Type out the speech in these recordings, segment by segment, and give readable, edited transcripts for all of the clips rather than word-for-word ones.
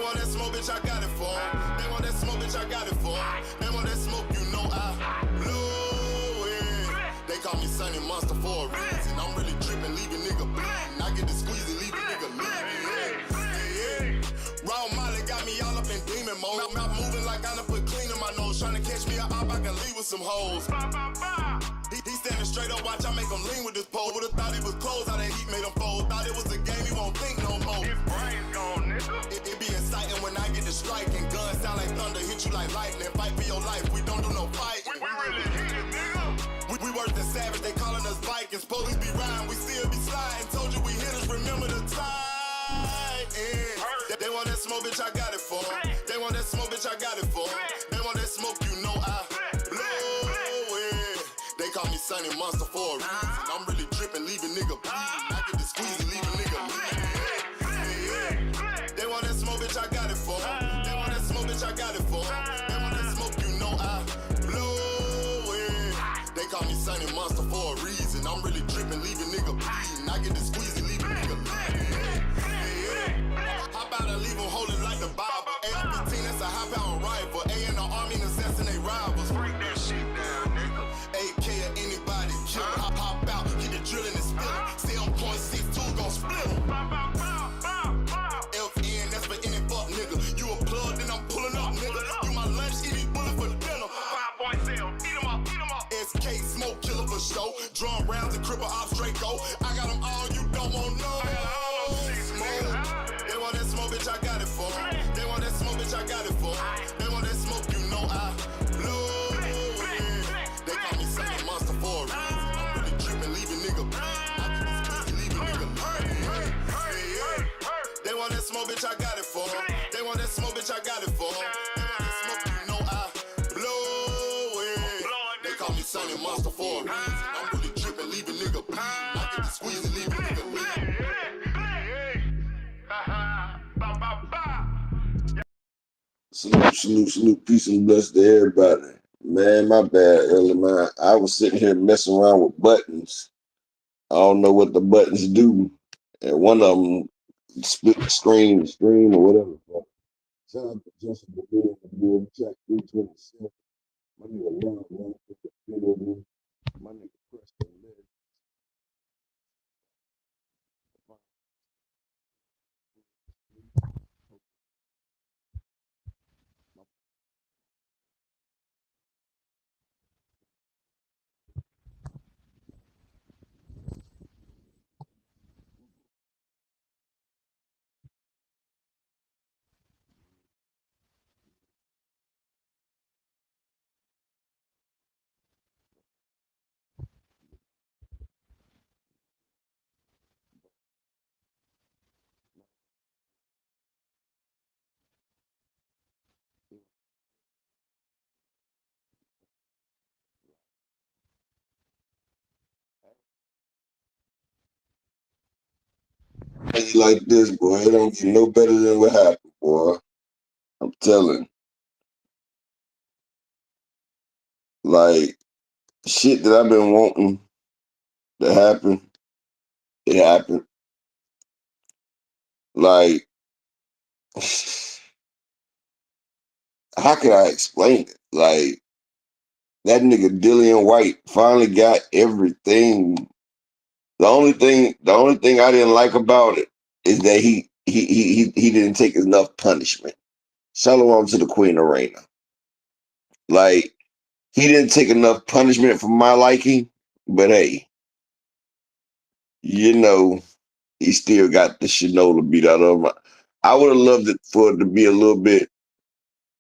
want that smoke, bitch, I got it for 'em. They want that smoke, bitch, I got it for 'em. They want that smoke, you know I blew it. They call me Sunny Monster for a reason. I'm really tripping, leaving nigga bleeding. I get the squeeze and leave a nigga leaving. Raw Molly got me all up in demon mode. Mouth moving like I done put clean in my nose. Trying to catch me a op, I can leave with some hoes. He standing straight up, watch I make him lean with this pole. Would've thought he was closed, how that heat made him fold. Thought it was a game, he won't think no more. His brain's gone, nigga. It be exciting when I get the strike. And guns sound like thunder, hit you like lightning. Fight for your life, we don't do no fighting. We really hit it, nigga. We worse than savage, they calling us Vikings. Police be riding, we still be sliding. Told you we hit us, remember the time. They want that smoke, bitch, I got it for 'em. They want that smoke, bitch, I got it for 'em. They want that smoke, you know I blow it. They call me Sunny Monster for a reason. I'm really tripping, leaving nigga bleeding. I get the squeeze and leave a nigga bleeding. They want that smoke, bitch, I got it for 'em. They want that smoke, bitch, I got it for 'em. They want that smoke, you know I blow it. They call me Sunny Monster for a reason. I'm really tripping, leaving nigga bleeding. I get the squeeze and leave a nigga bleeding. Hop out and leave them holding like the Bible. AR-15, that's a high-power rifle. A in the army and assassinate rivals. Break that shit down, nigga. AK or anybody kill. Hop out, get the drilling and spilling. Stay on .62, gon' split 'em. FN, that's for any fuck nigga. You a plug, then I'm pulling up, nigga. You my lunch, eat these bullets for dinner. 5.0, eat 'em up, eat 'em up. SK, smoke killer for show. Drum rounds and cripple ops, Draco. I got 'em all, you don't want no. They want that smoke, bitch, I got it for 'em. They want that smoke, bitch, I got it for 'em. They want that smoke, you know I blow it. They call me Sunny Monster for a reason. I'm really tripping, leaving nigga bleeding. I get this pussy, leaving nigga bleeding. They want that smoke, bitch, I got it for 'em. They want that smoke, bitch, I got it for 'em. They want that smoke, you know I blow it. They call me Sunny Monster for a reason. I'm really tripping, leaving nigga bleeding. I get the squeeze and leave a nigga bleeding. Salute, peace and bless to everybody. Man, my bad, early man. I was sitting here messing around with buttons. I don't know what the buttons do. And one of them split the screen or whatever. Shout out to Justin Boy, track 327. My nigga Raymond, my nigga Preston. Like this, boy. It don't get no better than what happened, boy. I'm telling. Like, shit that I've been wanting to happen, it happened. Like, how can I explain it? Like, that nigga Dillian Whyte finally got everything. The only thing I didn't like about it is that he didn't take enough punishment. Shalom to the Queen of Reina. Like, he didn't take enough punishment for my liking, but hey, you know, he still got the Shinola beat out of him. I would have loved it for it to be a little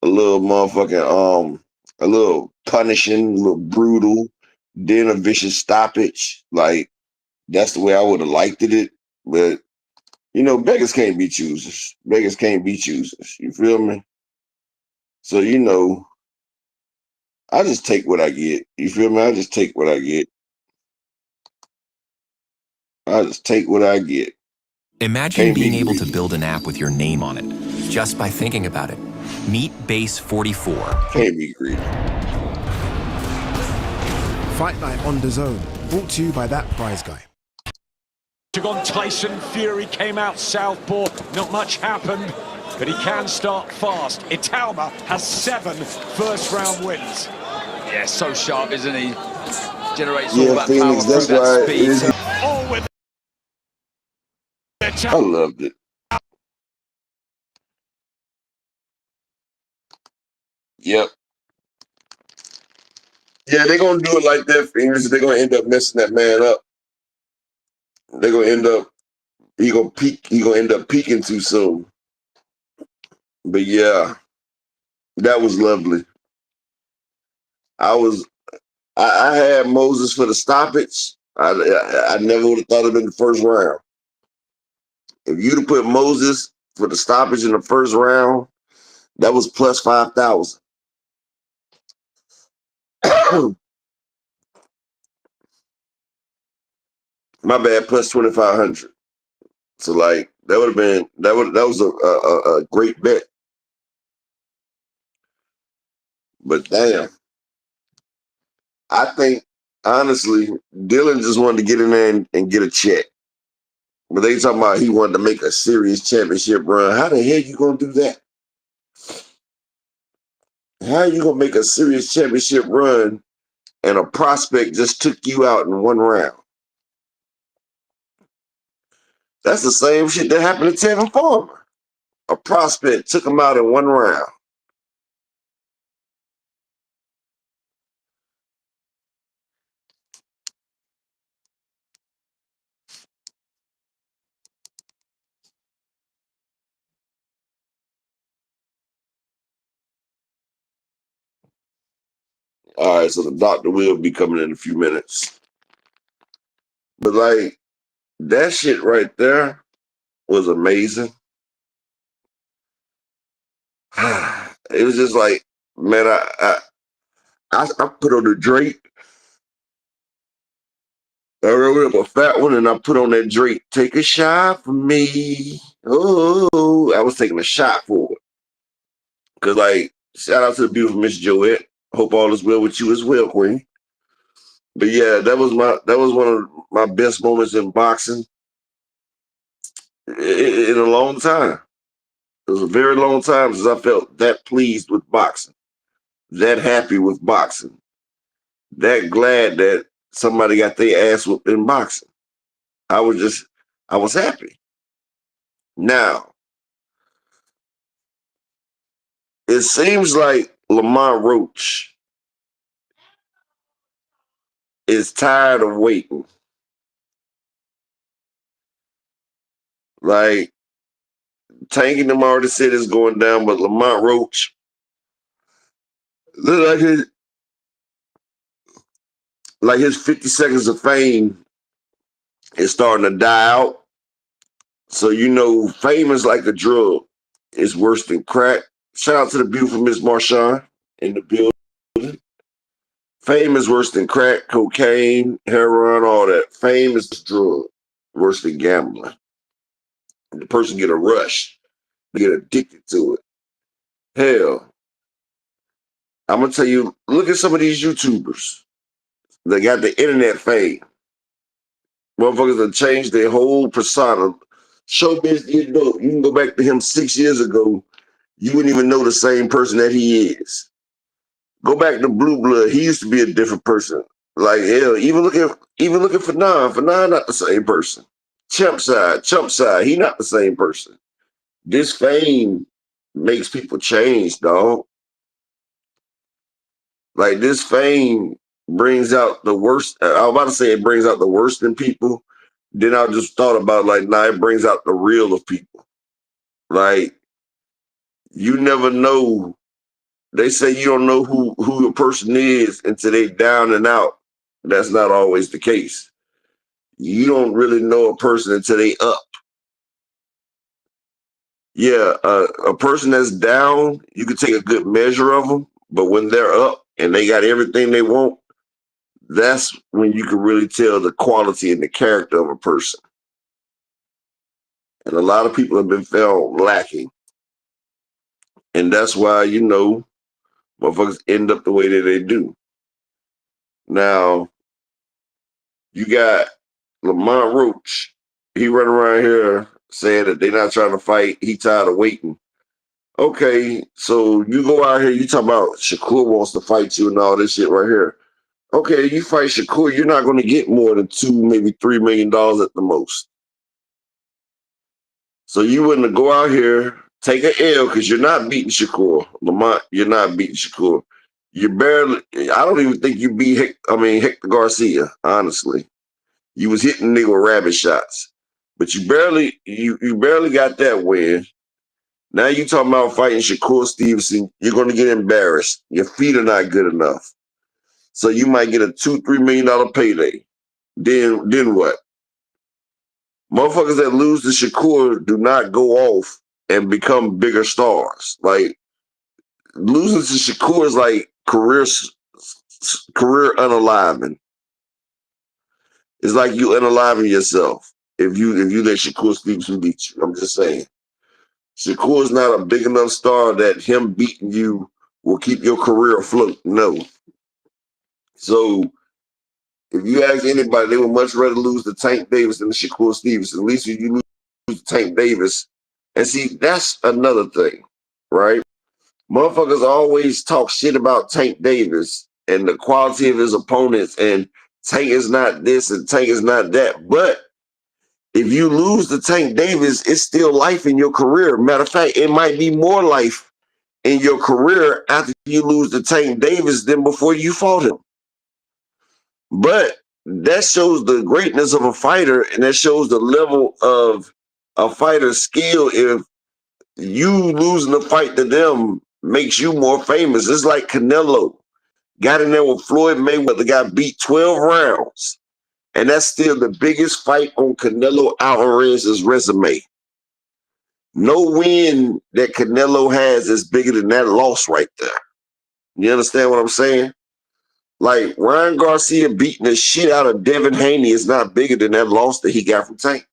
motherfucking, a little punishing, a little brutal, then a vicious stoppage. Like, that's the way I would have liked it. But, you know, beggars can't be choosers. Beggars can't be choosers. You feel me? So, you know, I just take what I get. You feel me? I just take what I get. I just take what I get. Imagine being able to build an app with your name on it, just by thinking about it. Meet Base 44. Can't be greedy. Fight Night on DAZN, brought to you by that prize guy. Took on Tyson, Fury came out southpaw, not much happened. but he can start fast. Itauma has 7 first-round wins. Yeah, so sharp, isn't he? Generates all Yeah, that Phoenix. power That's through that why it speed. is. All with their I loved it. Yep. Yeah, they're gonna do it like that, Phoenix. They're gonna end up messing that man up. They're gonna end up. He gonna peak. He gonna end up peaking too soon. But yeah, that was lovely. I had Moses for the stoppage. I never would have thought of it in the first round. If you'd have put Moses for the stoppage in the first round, that was plus 5,000. My bad, plus 2,500. So like that would have been that was a great bet. But damn, I think honestly, Dylan just wanted to get in there and get a check. But they talking about he wanted to make a serious championship run. How the hell you gonna do that? How you gonna make a serious championship run and a prospect just took you out in one round? That's the same shit that happened to Tevin Farmer. A prospect took him out in one round. All right, so the doctor will be coming in a few minutes. But like that shit right there was amazing. It was just like, man, I put on the Drake. I wrote up a fat one and I put on that Drake. Take a shot for me. Oh, I was taking a shot for it. Cause like, shout out to the beautiful Miss Joette. Hope all is well with you as well, Queen. But yeah, that was one of my best moments in boxing in a long time. It was a very long time since I felt that pleased with boxing, that happy with boxing, that glad that somebody got their ass whooped in boxing. I was happy. Now, it seems like Lamont Roach is tired of waiting. Like, Tank and them already said it's going down, but Lamont Roach look like his 50 seconds of fame is starting to die out. So you know, fame is like a drug. It's worse than crack. Shout out to the beautiful Miss Marshawn in the building. Fame is worse than crack, cocaine, heroin, all that. Fame is a drug, worse than gambling. The person get a rush, they get addicted to it. Hell, I'm gonna tell you, look at some of these YouTubers. They got the internet fame. Motherfuckers have changed their whole persona. Showbiz, you can go back to him 6 years ago, you wouldn't even know the same person that he is. Go back to Blue Blood, he used to be a different person. Like hell, even looking for Fanon not the same person. Chump side, he not the same person. This fame makes people change, dog. Like this fame brings out the worst. I was about to say it brings out the worst in people. Then I just thought about like, nah, it brings out the real of people. Like you never know. They say you don't know who a person is until they down and out. That's not always the case. You don't really know a person until they up. Yeah, a person that's down, you can take a good measure of them, but when they're up and they got everything they want, that's when you can really tell the quality and the character of a person. And a lot of people have been found lacking. And that's why, motherfuckers end up the way that they do. Now, you got Lamont Roach. He run around here saying that they're not trying to fight. He tired of waiting. Okay, so you go out here, you talk about Shakur wants to fight you and all this shit right here. Okay, you fight Shakur, you're not going to get more than $2, maybe $3 million at the most. So you wouldn't go out here, take an L because you're not beating Shakur. Lamont, you're not beating Shakur. You barely, I don't even think you beat, Hector Garcia, honestly. You was hitting nigga with rabbit shots. But you barely got that win. Now you talking about fighting Shakur Stevenson, you're going to get embarrassed. Your feet are not good enough. So you might get a $2-3 million payday. Then what? Motherfuckers that lose to Shakur do not go off and become bigger stars. Like losing to Shakur is like career unaliving. It's like you unaliving yourself if you let Shakur Stevenson beat you. I'm just saying. Shakur is not a big enough star that him beating you will keep your career afloat. No. So if you ask anybody, they would much rather lose to Tank Davis than to Shakur Stevenson. At least if you lose to Tank Davis. And see, that's another thing, right? Motherfuckers always talk shit about Tank Davis and the quality of his opponents, and Tank is not this and Tank is not that. But if you lose to Tank Davis, it's still life in your career. Matter of fact, it might be more life in your career after you lose to Tank Davis than before you fought him. But that shows the greatness of a fighter, and that shows the level of a fighter's skill. If you losing the fight to them makes you more famous. It's like Canelo got in there with Floyd Mayweather, got beat 12 rounds. And that's still the biggest fight on Canelo Alvarez's resume. No win that Canelo has is bigger than that loss right there. You understand what I'm saying? Like Ryan Garcia beating the shit out of Devin Haney is not bigger than that loss that he got from Tank.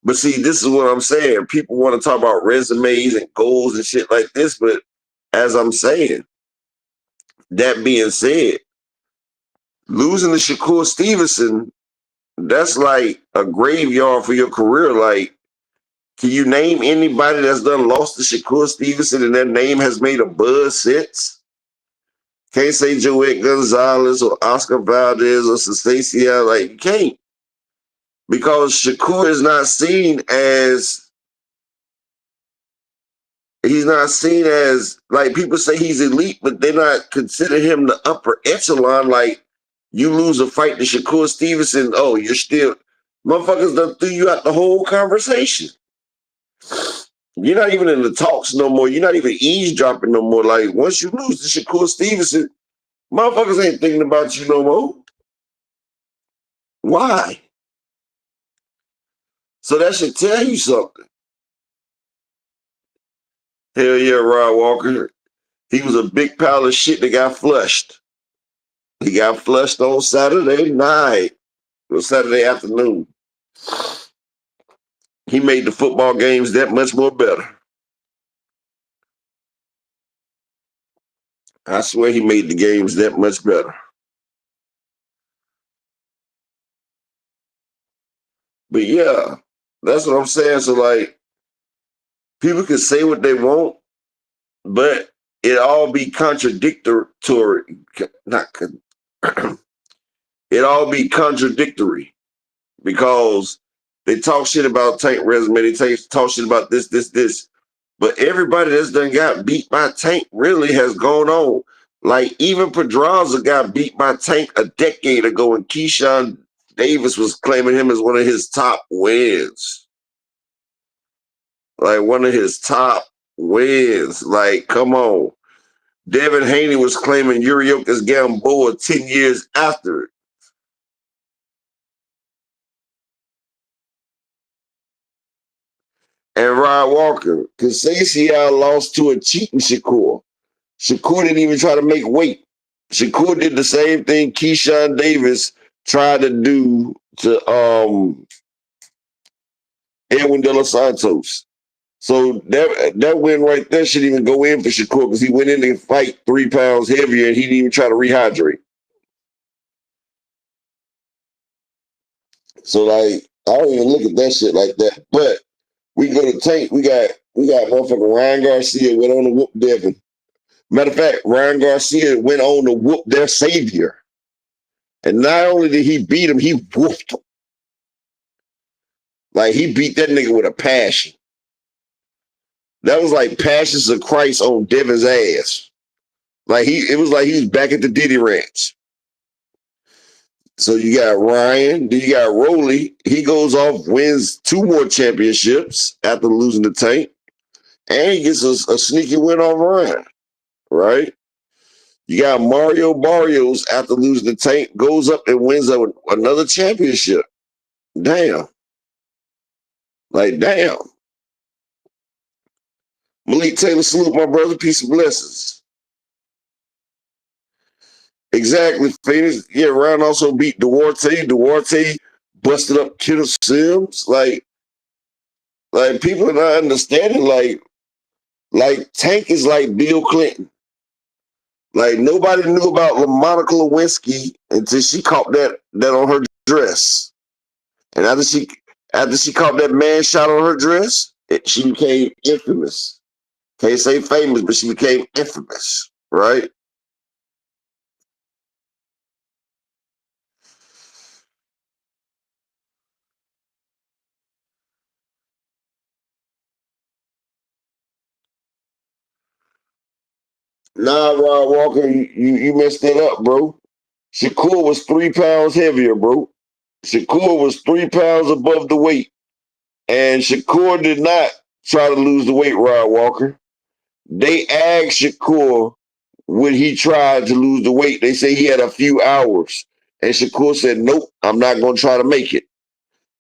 But see, this is what I'm saying. People want to talk about resumes and goals and shit like this, but as I'm saying, that being said, losing to Shakur Stevenson, that's like a graveyard for your career. Like, can you name anybody that's done lost to Shakur Stevenson and their name has made a buzz since? Can't say Joette Gonzalez or Oscar Valdez or Stacia. Like, you can't. Because Shakur is not seen as, like, people say he's elite, but they're not consider him the upper echelon. Like, you lose a fight to Shakur Stevenson, oh, you're still, motherfuckers done threw you out the whole conversation. You're not even in the talks no more. You're not even eavesdropping no more. Like, once you lose to Shakur Stevenson, motherfuckers ain't thinking about you no more. Why? So that should tell you something. Hell yeah, Rod Walker. He was a big pile of shit that got flushed. He got flushed on Saturday night or Saturday afternoon. He made the football games that much more better. I swear he made the games that much better. But yeah, that's what I'm saying. So like, people can say what they want, but it all be contradictory. It all be contradictory because they talk shit about Tank resume. They talk shit about this. But everybody that's done got beat by Tank really has gone on. Like even Pedraza got beat by Tank a decade ago, and Keyshawn Davis was claiming him as one of his top wins. Like one of his top wins. Like, come on. Devin Haney was claiming Yuriorkis Gamboa 10 years after it. And Rod Walker, Conceição lost to a cheating Shakur. Shakur didn't even try to make weight. Shakur did the same thing Keyshawn Davis tried to do to Edwin De Los Santos. So that win right there shouldn't even go in for Shakur because he went in to fight 3 pounds heavier and he didn't even try to rehydrate. So like, I don't even look at that shit like that. But We go to Tank. We got motherfucking Ryan Garcia went on to whoop Devin. Matter of fact, Ryan Garcia went on to whoop their savior. And not only did he beat him, he whooped him. Like, he beat that nigga with a passion. That was like Passions of Christ on Devin's ass. Like, it was like he was back at the Diddy Ranch. So you got Ryan, then you got Rolly. He goes off, wins 2 more championships after losing the Tank. And he gets a sneaky win on Ryan, right? You got Mario Barrios after losing the Tank, goes up and wins another championship. Damn. Like, damn. Malik Taylor, salute my brother. Peace and blessings. Exactly, Phoenix. Yeah, Ryan also beat Duarte. Duarte busted up Kittle Sims. Like people are not understanding. Like Tank is like Bill Clinton. Like, nobody knew about LaMonica Lewinsky until she caught that on her dress. And after she caught that man shot on her dress, she became infamous. Can't say famous, but she became infamous, right? Nah, Rod Walker, you messed that up, bro. Shakur was 3 pounds heavier, bro. Shakur was 3 pounds above the weight. And Shakur did not try to lose the weight, Rod Walker. They asked Shakur would he try to lose the weight. They say he had a few hours. And Shakur said, nope, I'm not going to try to make it.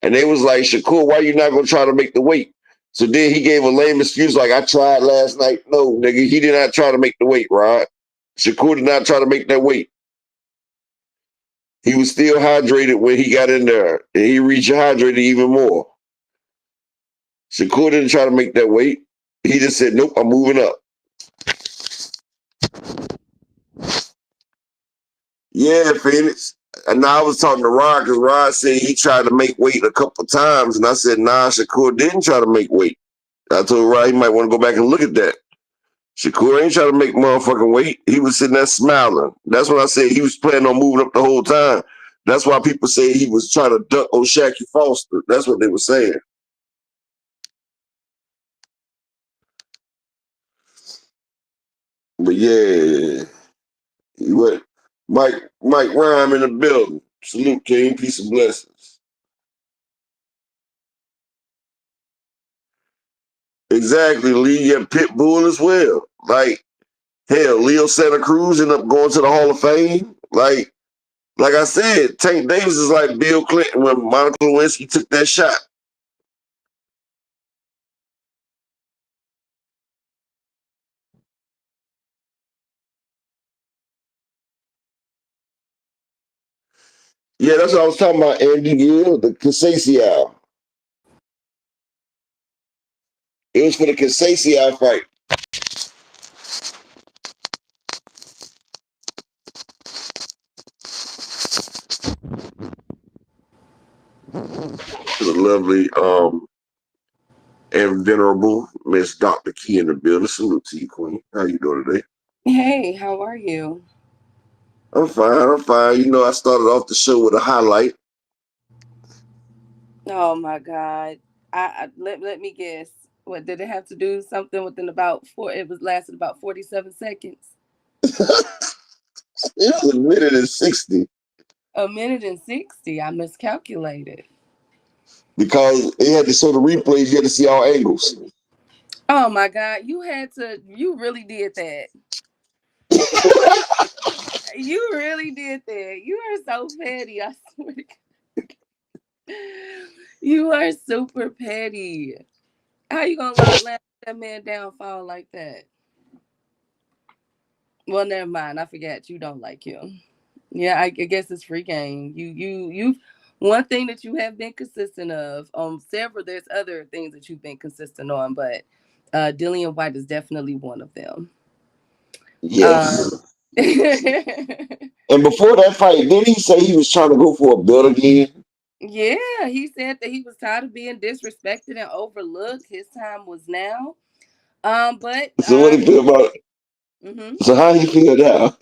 And they was like, Shakur, why you not going to try to make the weight? So then he gave a lame excuse like, I tried last night. No, nigga, he did not try to make the weight, Rod. Shakur did not try to make that weight. He was still hydrated when he got in there. And he rehydrated even more. Shakur didn't try to make that weight. He just said, nope, I'm moving up. Yeah, Phoenix. And now I was talking to Rod because Rod said he tried to make weight a couple times. And I said, nah, Shakur didn't try to make weight. I told Rod he might want to go back and look at that. Shakur ain't trying to make motherfucking weight. He was sitting there smiling. That's when I said he was planning on moving up the whole time. That's why people say he was trying to duck O'Shaquie Foster. That's what they were saying. But yeah, he went. Mike Rhyme in the building. Salute, King. Peace and blessings. Exactly, Lee. Yeah, Pitbull as well. Like, hell, Leo Santa Cruz ended up going to the Hall of Fame. Like I said, Tank Davis is like Bill Clinton when Monica Lewinsky took that shot. Yeah, that's what I was talking about, Andy Gill, the Casaccio. It was for the Casaccio fight. The lovely and venerable Miss Dr. Key in the building. Salute to you, Queen. How you doing today? Hey, how are you? I'm fine. You know, I started off the show with a highlight. Oh my God. Let me guess. What did it have to do something within about it was lasted about 47 seconds. It was 1:60. 1:60. I miscalculated. Because it had to show the replays, you had to see all angles. Oh my God. You really did that. You really did that. You are so petty. I swear to God. You are super petty. How you gonna let that man downfall like that? Well, never mind. I forgot you don't like him. Yeah, I guess it's free game. You. One thing that you have been consistent of on several. There's other things that you've been consistent on, but Dillian Whyte is definitely one of them. Yes. And And before that fight, didn't he say he was trying to go for a belt again? Yeah, he said that he was tired of being disrespected and overlooked. His time was now. But So what do you feel about it? mhm. So how you feel now?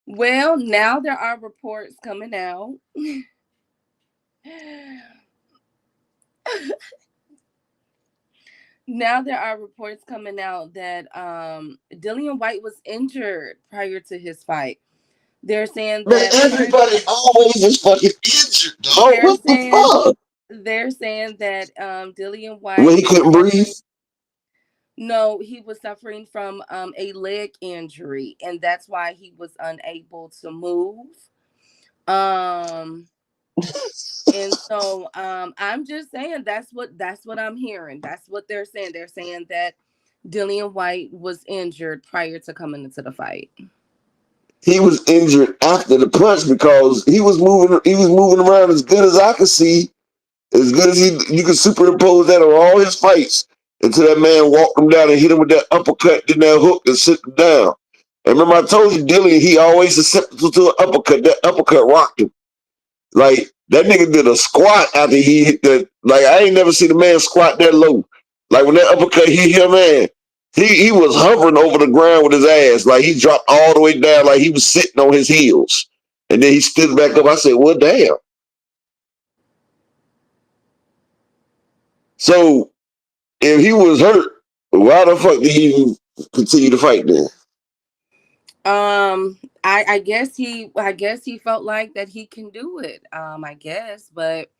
Well, now there are reports coming out. Now there are reports coming out that Dillian Whyte was injured prior to his fight. They're saying Man, that everybody always is fucking injured, dog. they're What the saying fuck? they're saying that Dillian When Whyte he was couldn't breathe? suffering. No, he was suffering from a leg injury, and that's why he was unable to move. Um, and so I'm just saying that's what I'm hearing. That's what they're saying. They're saying that Dillian Whyte was injured prior to coming into the fight. He was injured after the punch because he was moving. He was moving around as good as I could see, as good as you could superimpose that on all his fights until that man walked him down and hit him with that uppercut, then that hook and sit him down. And remember, I told you, Dillian, he always susceptible to an uppercut. That uppercut rocked him. Like that nigga did a squat after he hit that. Like I ain't never seen a man squat that low. Like when that uppercut hit him, man, he was hovering over the ground with his ass. Like he dropped all the way down, like he was sitting on his heels, and then he stood back up. I said, "Well, damn." So if he was hurt, why the fuck did he even continue to fight then? I guess he felt like that he can do it. I guess, but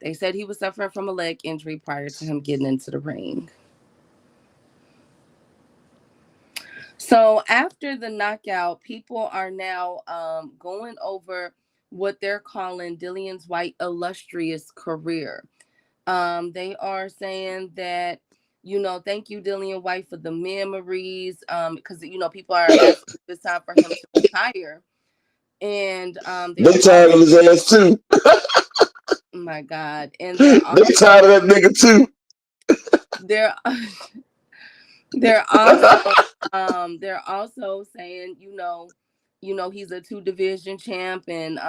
they said he was suffering from a leg injury prior to him getting into the ring. So after the knockout, people are now going over what they're calling Dillian's White illustrious career. They are saying that, thank you, Dillian Whyte, for the memories. Because people are asking if it's time for him to retire. And They they're tired of his ass too. oh my God. And They tired of that nigga too. they're they're also saying, he's a two division champ, and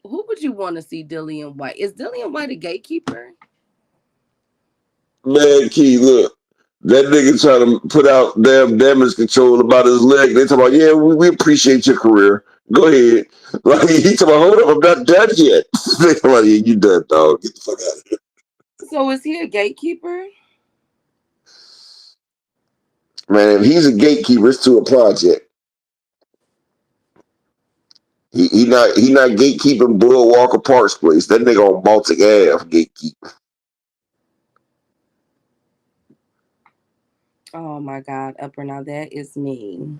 who would you want to see Dillian Whyte? Is Dillian Whyte a gatekeeper? Man, Key, look. That nigga trying to put out damn damage control about his leg. They talking about, yeah, we appreciate your career. Go ahead. Like he talking about, hold up, I'm not done yet. They talking about, yeah, you done, dog. Get the fuck out of here. So is he a gatekeeper? Man, if he's a gatekeeper, it's to a project. He not gatekeeping Bull Walker Park's place. That nigga on Baltic Ave gatekeeper. Oh my God, Upper, now that is mean.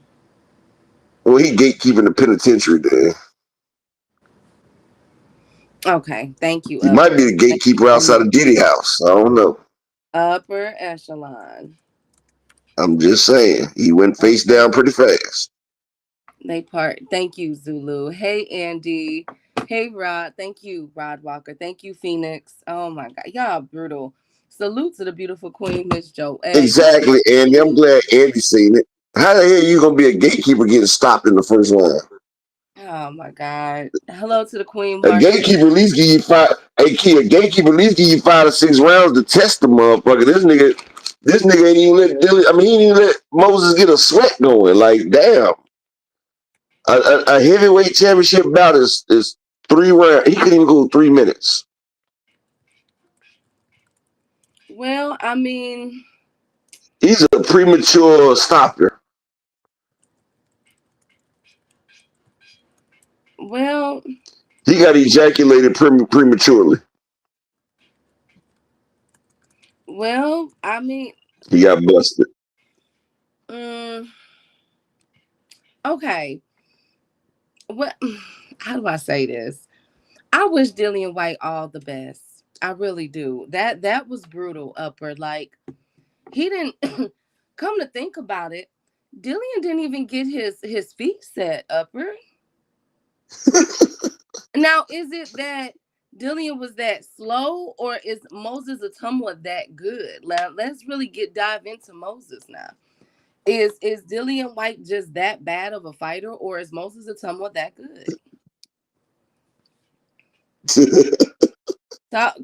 Well, he gatekeeping the penitentiary there. Okay, thank you, He might be Upper. the Thank you gatekeeper so outside much. of Diddy house. I don't know. Upper echelon. I'm just saying. He went face Okay. down pretty fast. They part. Thank you, Zulu. Hey, Andy. Hey, Rod. Thank you, Rod Walker. Thank you, Phoenix. Oh my God, y'all brutal. Salute to the beautiful Queen, Miss Joette. You Exactly, Andy. I'm see? glad Andy seen it. How the hell you gonna be a gatekeeper getting stopped in the first round? Oh my God. Hello to the Queen A Marquis. gatekeeper at least give you five. Hey, kid, a gatekeeper at least give you 5 to 6 rounds to test the motherfucker. This nigga ain't even let Dilly. I mean, he didn't even let Moses get a sweat going. Like, damn, a heavyweight championship bout is 3 rounds. He couldn't even go 3 minutes. Well, I mean, He's a premature stopper. well, He got ejaculated prematurely. I mean, He got busted. mm, okay. What? How do I say this? I wish Dillian Whyte all the best. I really do. That was brutal, Upper. Like he didn't come to think about it. Dillian didn't even get his feet set, Upper. Now, is it that Dillian was that slow, or is Moses Itauma that good? Let's really dive into Moses now. Is Dillian Whyte just that bad of a fighter, or is Moses Itauma that good?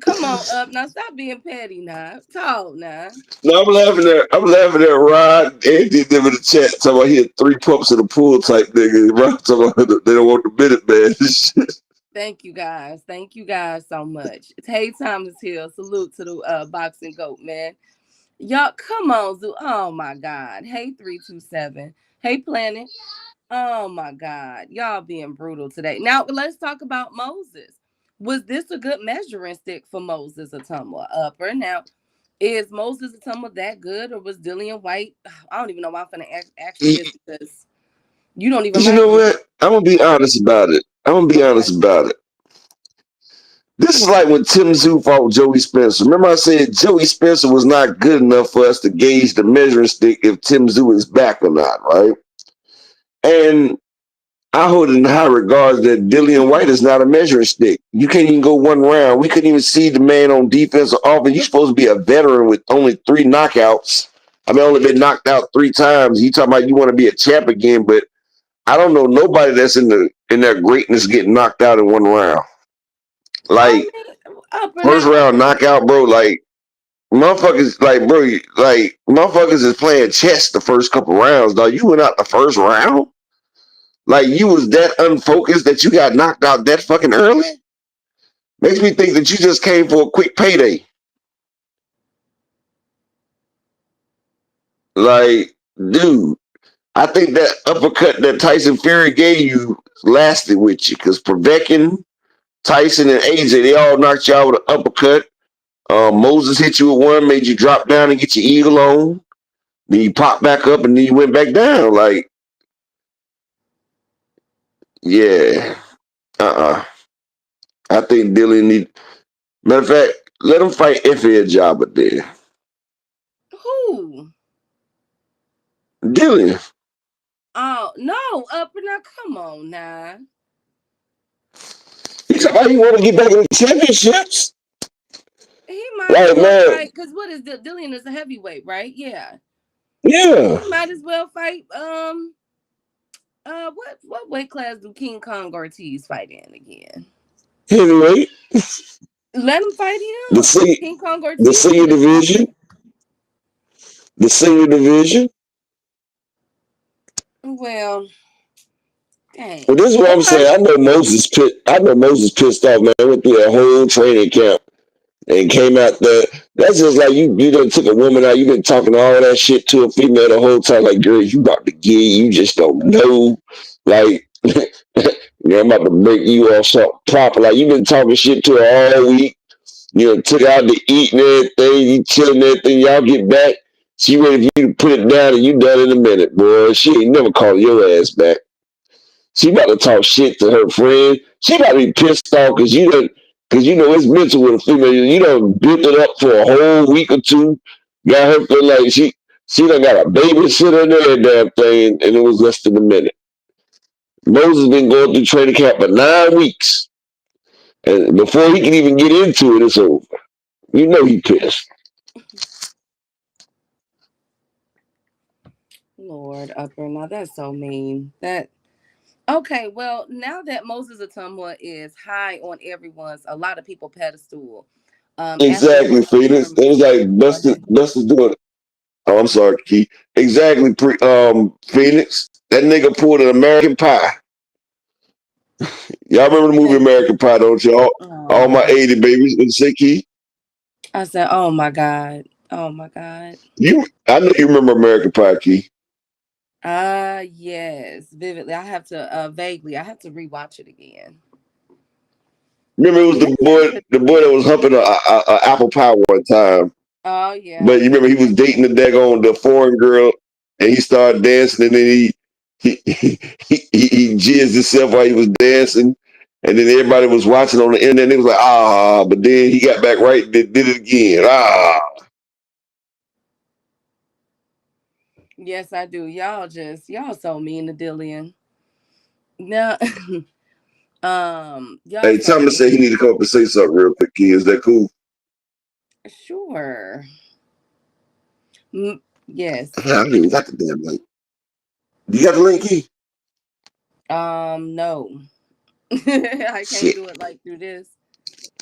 Come on up now. Stop being petty now. Talk now. No, I'm laughing at Rod and them in the chat talking about he had 3 pups in the pool type nigga. Rod talking about they don't want the minute man. Thank you guys. Thank you guys so much. Hey, Thomas Hill. Salute to the boxing goat, man. Y'all, come on, Zoo. Oh my God. Hey, 327. Hey, Planet. Oh my God. Y'all being brutal today. Now let's talk about Moses. Was this a good measuring stick for Moses Itauma? Upper. Now, is Moses Itauma that good, or was Dillian Whyte? I don't even know why I'm gonna ask you this because you don't even You like know him. what? I'm gonna be honest about it. Okay. This is like when Tim Tszyu fought Joey Spencer. Remember I said Joey Spencer was not good enough for us to gauge the measuring stick if Tim Tszyu is back or not, right? And I hold in high regards that Dillian Whyte is not a measuring stick. You can't even go 1 round. We couldn't even see the man on defense or offense. You're supposed to be a veteran with only 3 knockouts. I mean, only been knocked out 3 times. You talking about you want to be a champ again, but I don't know nobody that's in their greatness getting knocked out in 1 round. I Like mean, Upper first now. round knockout, bro. Like motherfuckers, like bro, like motherfuckers is playing chess the first couple rounds. Dog, you went out the first round. Like you was that unfocused that you got knocked out that fucking early. Makes me think that you just came for a quick payday. Like, dude, I think that uppercut that Tyson Fury gave you lasted with you because Povetkin, Tyson, and AJ, they all knocked you out with an uppercut. Moses hit you with one, made you drop down and get your eagle on. Then you pop back up and then you went back down. Like, yeah. I think Dillian need. Matter of fact, let him fight Ife Jabba there. Who? Dillian. Oh no, Upper now. Come on now. He talking about he want to get back in the championships. He might as Like, well man, fight because what is Dillian is a heavyweight, right? Yeah. yeah. He might as well fight. What weight class do King Kong Ortiz fight in again? Heavyweight. Let him fight The him. senior, King Kong the Ortiz senior is division. The senior division. well, Well, dang. this is what I'm Okay. saying. I know Moses pissed off, man. Went through that whole training camp and came out there. That's just like you done took a woman out. You've been talking all that shit to a female the whole time. Like, girl, you about to get, you just don't know. Like, I'm about to break you off something proper. Like, you've been talking shit to her all week. You know, took her out to eat and everything. You chilling and everything. Y'all get back. She ready for you to put it down and you done in a minute, boy. She ain't never called your ass back. She about to talk shit to her friend. She about to be pissed off because you know it's mental with a female. You done built it up for a whole week or two. Got her feeling like she done got a babysitter and that damn thing, and it was less than a minute. Moses been going through training camp for 9 weeks, and before he can even get into it, it's over. You know he pissed. Lord Upper. Now that's so mean. That okay, well, now that Moses Itauma is high on a lot of people pedestal, after the Exactly, Phoenix. It was performance. like Go ahead. Buster's doing. Oh, I'm sorry, Key. Exactly, Phoenix. That nigga pulled an American Pie. Y'all remember the movie Say American Pie, don't y'all? All my oh, 80 babies. What you say, Key? I said, oh my God. Oh my God. I know you remember American Pie, Key. Yes, vividly. I have to vaguely. I have to rewatch it again. Remember it was Maybe I should. the boy that was humping a apple pie one time. Oh yeah, But you remember he was dating the foreign girl, and he started dancing, and then he jizzed himself while he was dancing, and then everybody was watching on the internet. And it was like but then he got back right, and did it again. yes, I do. Y'all so mean to Dillian. No, y'all Hey, so Thomas said he mean. need to come up and say something real quick. Key, is that cool? Sure. Yes. I don't even got the damn link. You got the link, Key? No. I can't Shit. do it like through this.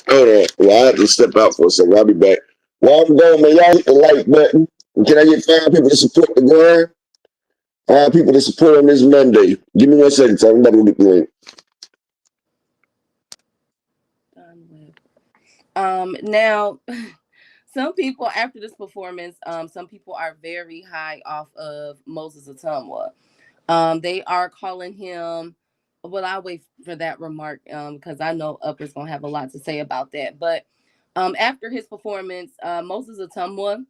Hold on. Well, I have to step out for a second. I'll be back. While I'm going, man, y'all hit the like button. Can I get 5 people to support the grind? 5 people to support on this Monday. Give me 1 second, so I'm about to get the link. Now, some people after this performance, some people are very high off of Moses Itauma. They are calling him. Well, I'll wait for that remark because I know Upper's gonna have a lot to say about that. But after his performance, Moses Itauma,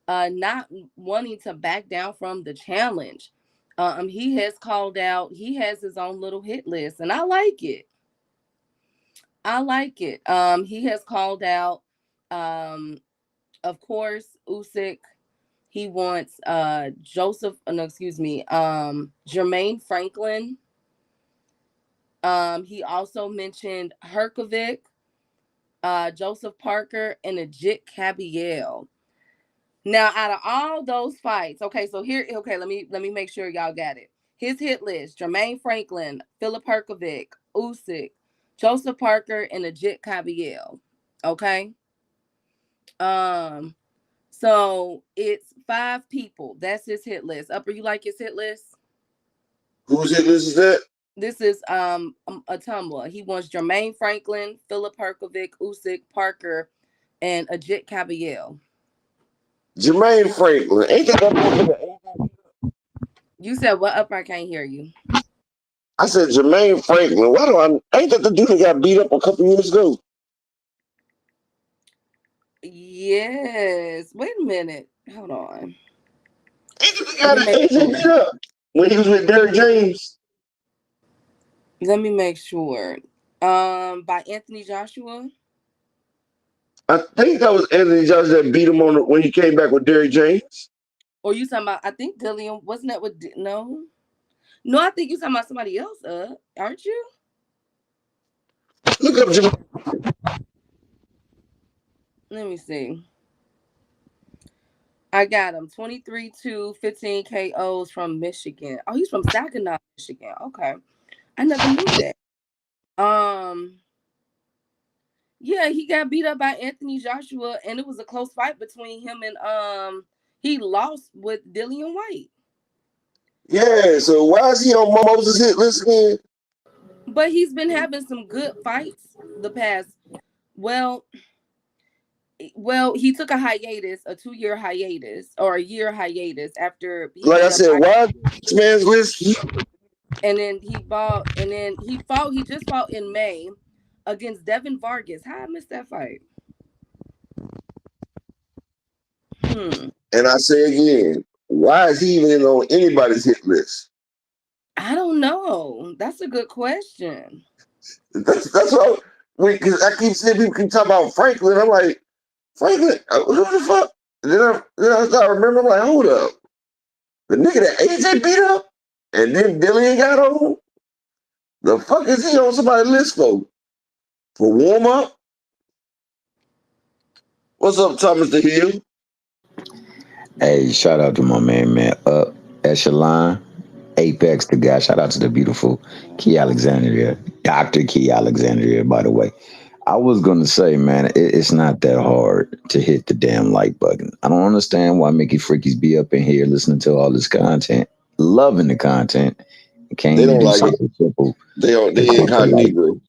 not wanting to back down from the challenge, he has called out. He has his own little hit list, and I like it. I like it. He has called out, of course, Usyk. He wants Jermaine Franklin. He also mentioned Herkovic, Joseph Parker, and Ajit Kabiel. Now, out of all those fights, okay, let me make sure y'all got it. His hit list: Jermaine Franklin, Philip Herkovic, Usyk, Joseph Parker, and Ajit Kabiel. Okay. So it's 5 people. That's his hit list. Upper, you like his hit list? Whose hit list is that? This is Itauma. He wants Jermaine Franklin, Philip Herkovic, Usyk, Parker, and Ajit Kabiel. Jermaine Franklin. Ain't that? You said what? Upper, I can't hear you. I said Jermaine Franklin. Why do I? Ain't that the dude that got beat up a couple years ago? Yes. Wait a minute. Hold on. Ain't that the guy that AJ beat up when he was with Derrick James? Let me make sure. By Anthony Joshua. I think that was Anthony Johnson that beat him on when he came back with Derrick James. Or you talking about? I think Dillian wasn't that with no. No, I think you're talking about somebody else, aren't you? Look up Jermaine. Let me see. I got him 23-2, 15 KOs from Michigan. Oh, he's from Saginaw, Michigan. Okay. I never knew that. Yeah, he got beat up by Anthony Joshua, and it was a close fight between him and he lost with Dillian Whyte. Yeah, so why is he on Moses' hit list again? But he's been having some good fights the past. Well, he took a hiatus, a 2-year hiatus or a year hiatus after he like I said, why this man's list? And then he just fought in May against Devin Vargas. How I missed that fight? And I say again, why is he even on anybody's hit list? I don't know. That's a good question. That's what because I keep seeing people keep talking about Franklin. I'm like, Franklin, who the fuck? And then I start remembering, I'm like, hold up. The nigga that AJ beat up and then Dillian got on? The fuck is he on somebody's list for? For warm up? What's up, Thomas the Hill? Hey, shout out to my man, Up Echelon, Apex the guy. Shout out to the beautiful Key Alexandria, Dr. Key Alexandria, by the way. I was going to say, man, it's not that hard to hit the damn like button. I don't understand why Mickey Freakies be up in here listening to all this content, loving the content. Can't They even don't do like something it. simple. They incognito.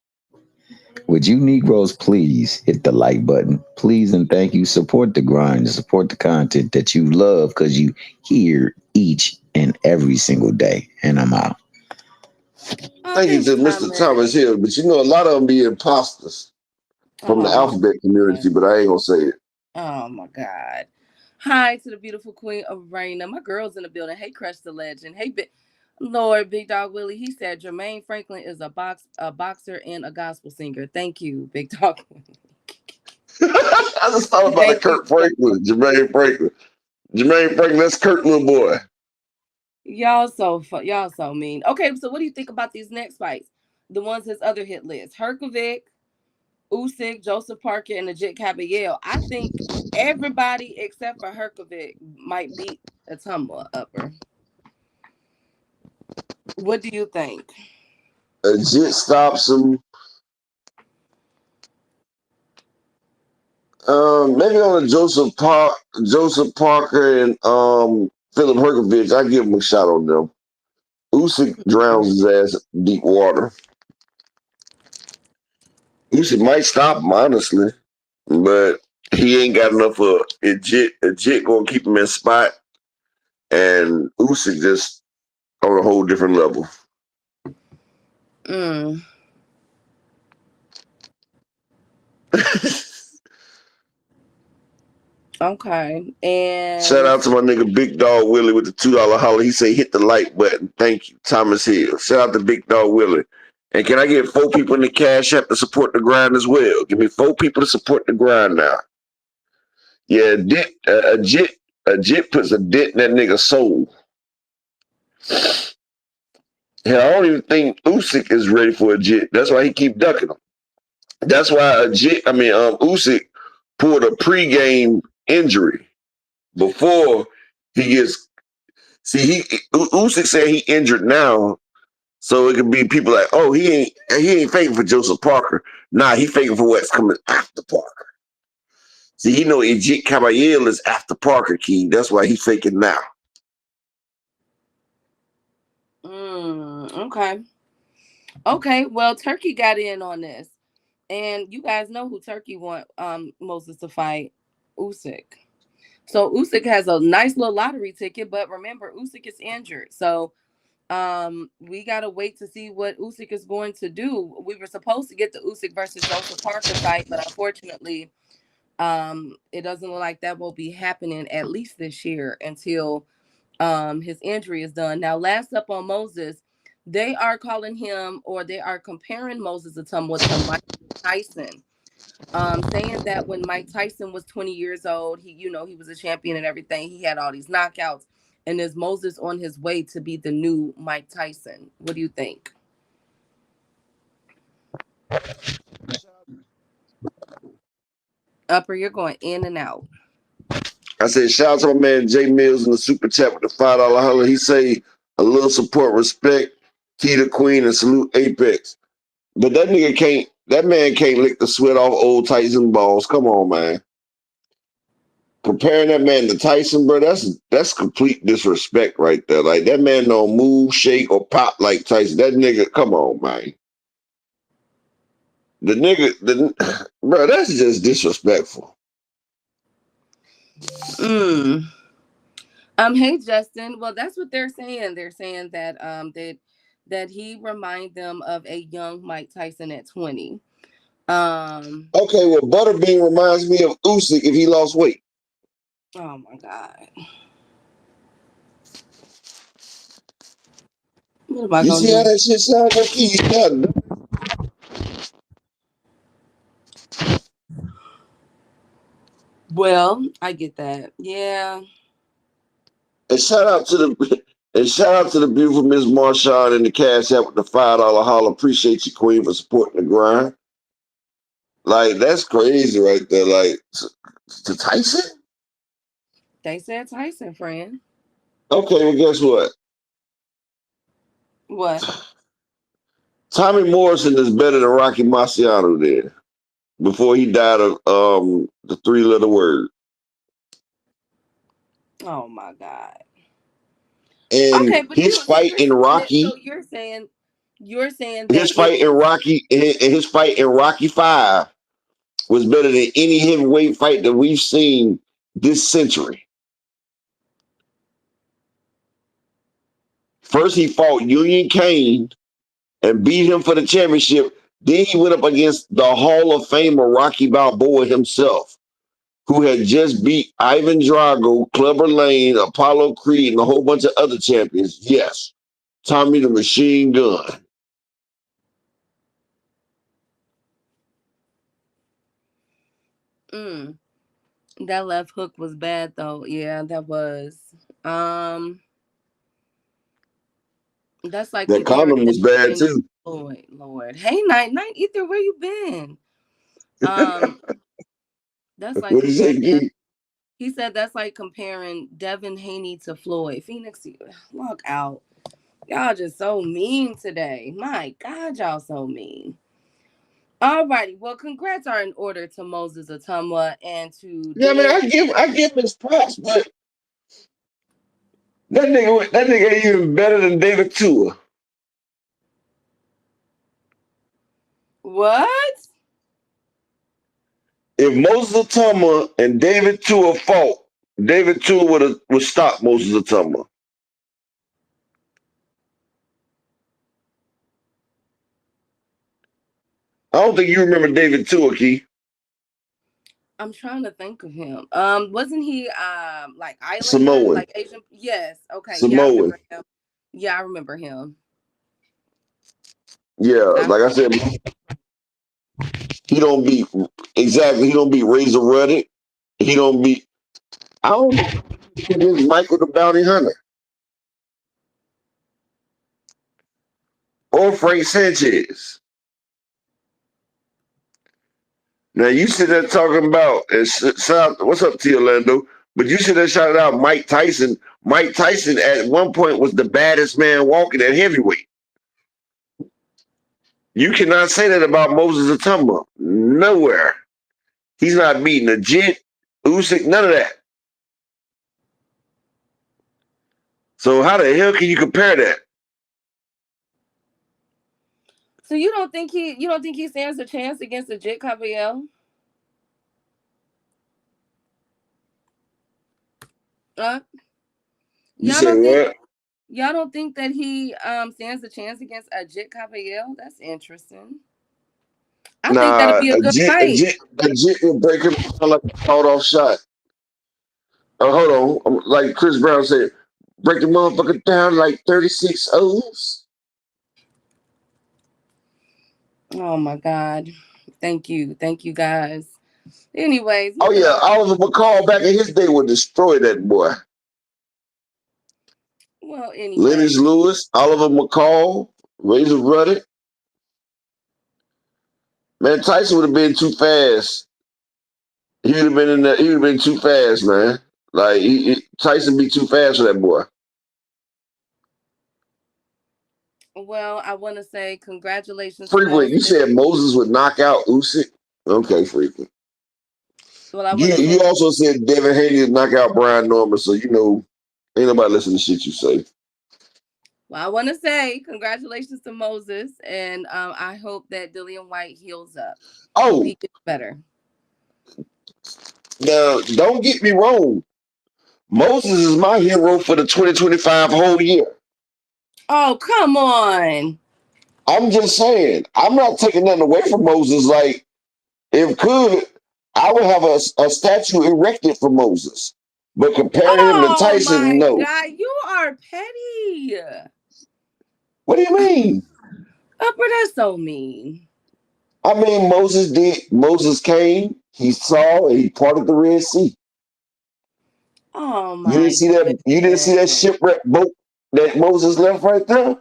Would you Negroes please hit the like button? Please and thank you. Support the grind, support the content that you love because you hear each and every single day. And I'm out. Thank you to Mr. Thomas Hill, but you know a lot of them be imposters from the alphabet community, but I ain't gonna say it. Oh my God. Hi to the beautiful Queen of Raina. My girl's in the building. Hey, Crush the Legend. Hey, Lord, Big Dog Willie. He said Jermaine Franklin is a boxer and a gospel singer. Thank you, Big Dog Willie. I just thought about Kurt Franklin, Jermaine Franklin. Jermaine Franklin, that's Kurt little boy. Y'all so mean. Okay, so what do you think about these next fights? The ones his other hit list: Herkovic, Usyk, Joseph Parker, and Ajit Kabiel. I think everybody except for Herkovic might beat Itauma Upper. What do you think? Ajit stops him. Maybe on a Joseph Parker and Philip Herkovich. I give him a shot on them. Usyk drowns his ass in deep water. Usyk might stop him, honestly, but he ain't got enough of a jit. A jit gonna keep him in spot, and Usyk just on a whole different level. Mm. Okay. Shout And out to my nigga Big Dog Willie with the $2 holler. He say hit the like button. Thank you, Thomas Hill. Shout out to Big Dog Willie. And can I get 4 people in the cash app to support the grind as well? Give me 4 people to support the grind now. Yeah, a jit puts a dent in that nigga's soul. Hell, I don't even think Usyk is ready for a jit. That's why he keep ducking him. That's why Usyk pulled a pregame injury before he gets. See, Usyk said he injured now, so it could be people like, oh, he ain't faking for Joseph Parker. Nah, he faking for what's coming after Parker. See, he know Ejit Caballero is after Parker, Key. That's why he faking now. Okay. Okay. Well, Turkey got in on this, and you guys know who Turkey want Moses to fight Usyk. So Usyk has a nice little lottery ticket, but remember Usyk is injured, so we gotta wait to see what Usyk is going to do. We were supposed to get the Usyk versus Joseph Parker fight, but unfortunately, it doesn't look like that will be happening at least this year until his injury is done. Now, last up on Moses, they are calling him, or they are comparing Moses Itauma to Mike Tyson. Saying that when Mike Tyson was 20 years old, he was a champion and everything. He had all these knockouts, and is Moses on his way to be the new Mike Tyson? What do you think? Upper, you're going in and out. I said, shout out to my man Jay Mills in the super chat with the $5 holler. He say a little support, respect, key to Queen, and salute Apex. But that man can't lick the sweat off old Tyson balls. Come on, man. Comparing that man to Tyson, bro, that's complete disrespect right there. Like that man don't move, shake, or pop like Tyson. That nigga, come on, man. Bro, that's just disrespectful. Hey Justin. Well, that's what they're saying. They're saying that that he remind them of a young Mike Tyson at 20. Okay, well, Butterbean reminds me of Usyk if he lost weight. Oh my God. What am I You gonna see how do? that shit sounds like he's done? Well, I get that. Yeah. And shout out to the beautiful Miss Marshawn in the cash app with the $5 holler. Appreciate you, Queen, for supporting the grind. Like that's crazy right there. Like to Tyson. They said Tyson, friend. Okay, well, guess what? What? Tommy Morrison is better than Rocky Marciano did before he died of the 3-letter word. Oh my God. And Okay, but so you're saying that. So you're saying that it is. His fight in Rocky 5 was better than any heavyweight fight that we've seen this century. First, he fought Union Kane and beat him for the championship. Then he went up against the Hall of Famer Rocky Balboa himself, who had just beat Ivan Drago, Clubber Lane, Apollo Creed, and a whole bunch of other champions. Yes, Tommy the Machine Gun. That left hook was bad though. Yeah, that was. Um, that's like That comparing condom was Devin bad Haney to too. Floyd. Lord, hey, night Ether, where you been? Um, that's like What did you say, comparing. Keith? He said that's like comparing Devin Haney to Floyd. Phoenix, log out. Y'all just so mean today. My God, y'all so mean. All righty. Well, congrats are in order to Moses Itauma and to Yeah, I mean, Dillian. I give him his props, but that nigga ain't even better than David Tua. What? If Moses Itauma and David Tua fought, David Tua would stop Moses Itauma. I don't think you remember David Tua, Key. I'm trying to think of him. Wasn't he like Islander, Samoan. like Asian? Yes. Okay. Yeah, I Samoan. remember him. Yeah, I remember him. Yeah, like I said, he don't beat exactly. He don't beat Razor Ruddock. He don't beat. I don't think Michael the Bounty Hunter or Frank Sanchez. Now you sit there talking about and what's up, T. Orlando? But you sit there shouting out Mike Tyson. Mike Tyson at one point was the baddest man walking at heavyweight. You cannot say that about Moses Itauma. Nowhere. He's not beating a Jit, Usyk, none of that. So how the hell can you compare that? So you don't think he stands a chance against the Jit Caballel? You say what? Y'all don't think that he stands a chance against a Jit Caballel? That's interesting. I think that'd be a good fight. A Jit will break him like a called off shot. Hold on. Like Chris Brown said, break the motherfucker down like 36 O's. Oh my God. Thank you guys. Anyways. Oh yeah, Oliver McCall back in his day would destroy that boy. Well, anyway. Lennox Lewis, Oliver McCall, Razor Ruddock. Man, Tyson would have been too fast. He would have been in there. He would have been too fast, man. Like Tyson be too fast for that boy. Well, I want to say congratulations. Frequent, you said Moses would knock out Usyk. Okay, Frequent. Well, you also said Devin Haney would knock out Brian Norman, so you know ain't nobody listening to shit you say. Well, I want to say congratulations to Moses, and I hope that Dillian Whyte heals up. Oh, he gets better. Now, don't get me wrong. Moses is my hero for the 2025 whole year. Oh, come on. I'm just saying. I'm not taking nothing away from Moses. Like, if could, I would have a statue erected for Moses. But comparing him to Tyson, no. Oh, my God. You are petty. What do you mean? Upper, that's so mean. I mean, Moses came, he saw, and he parted the Red Sea. Oh my! You didn't see that shipwreck boat that Moses left right there.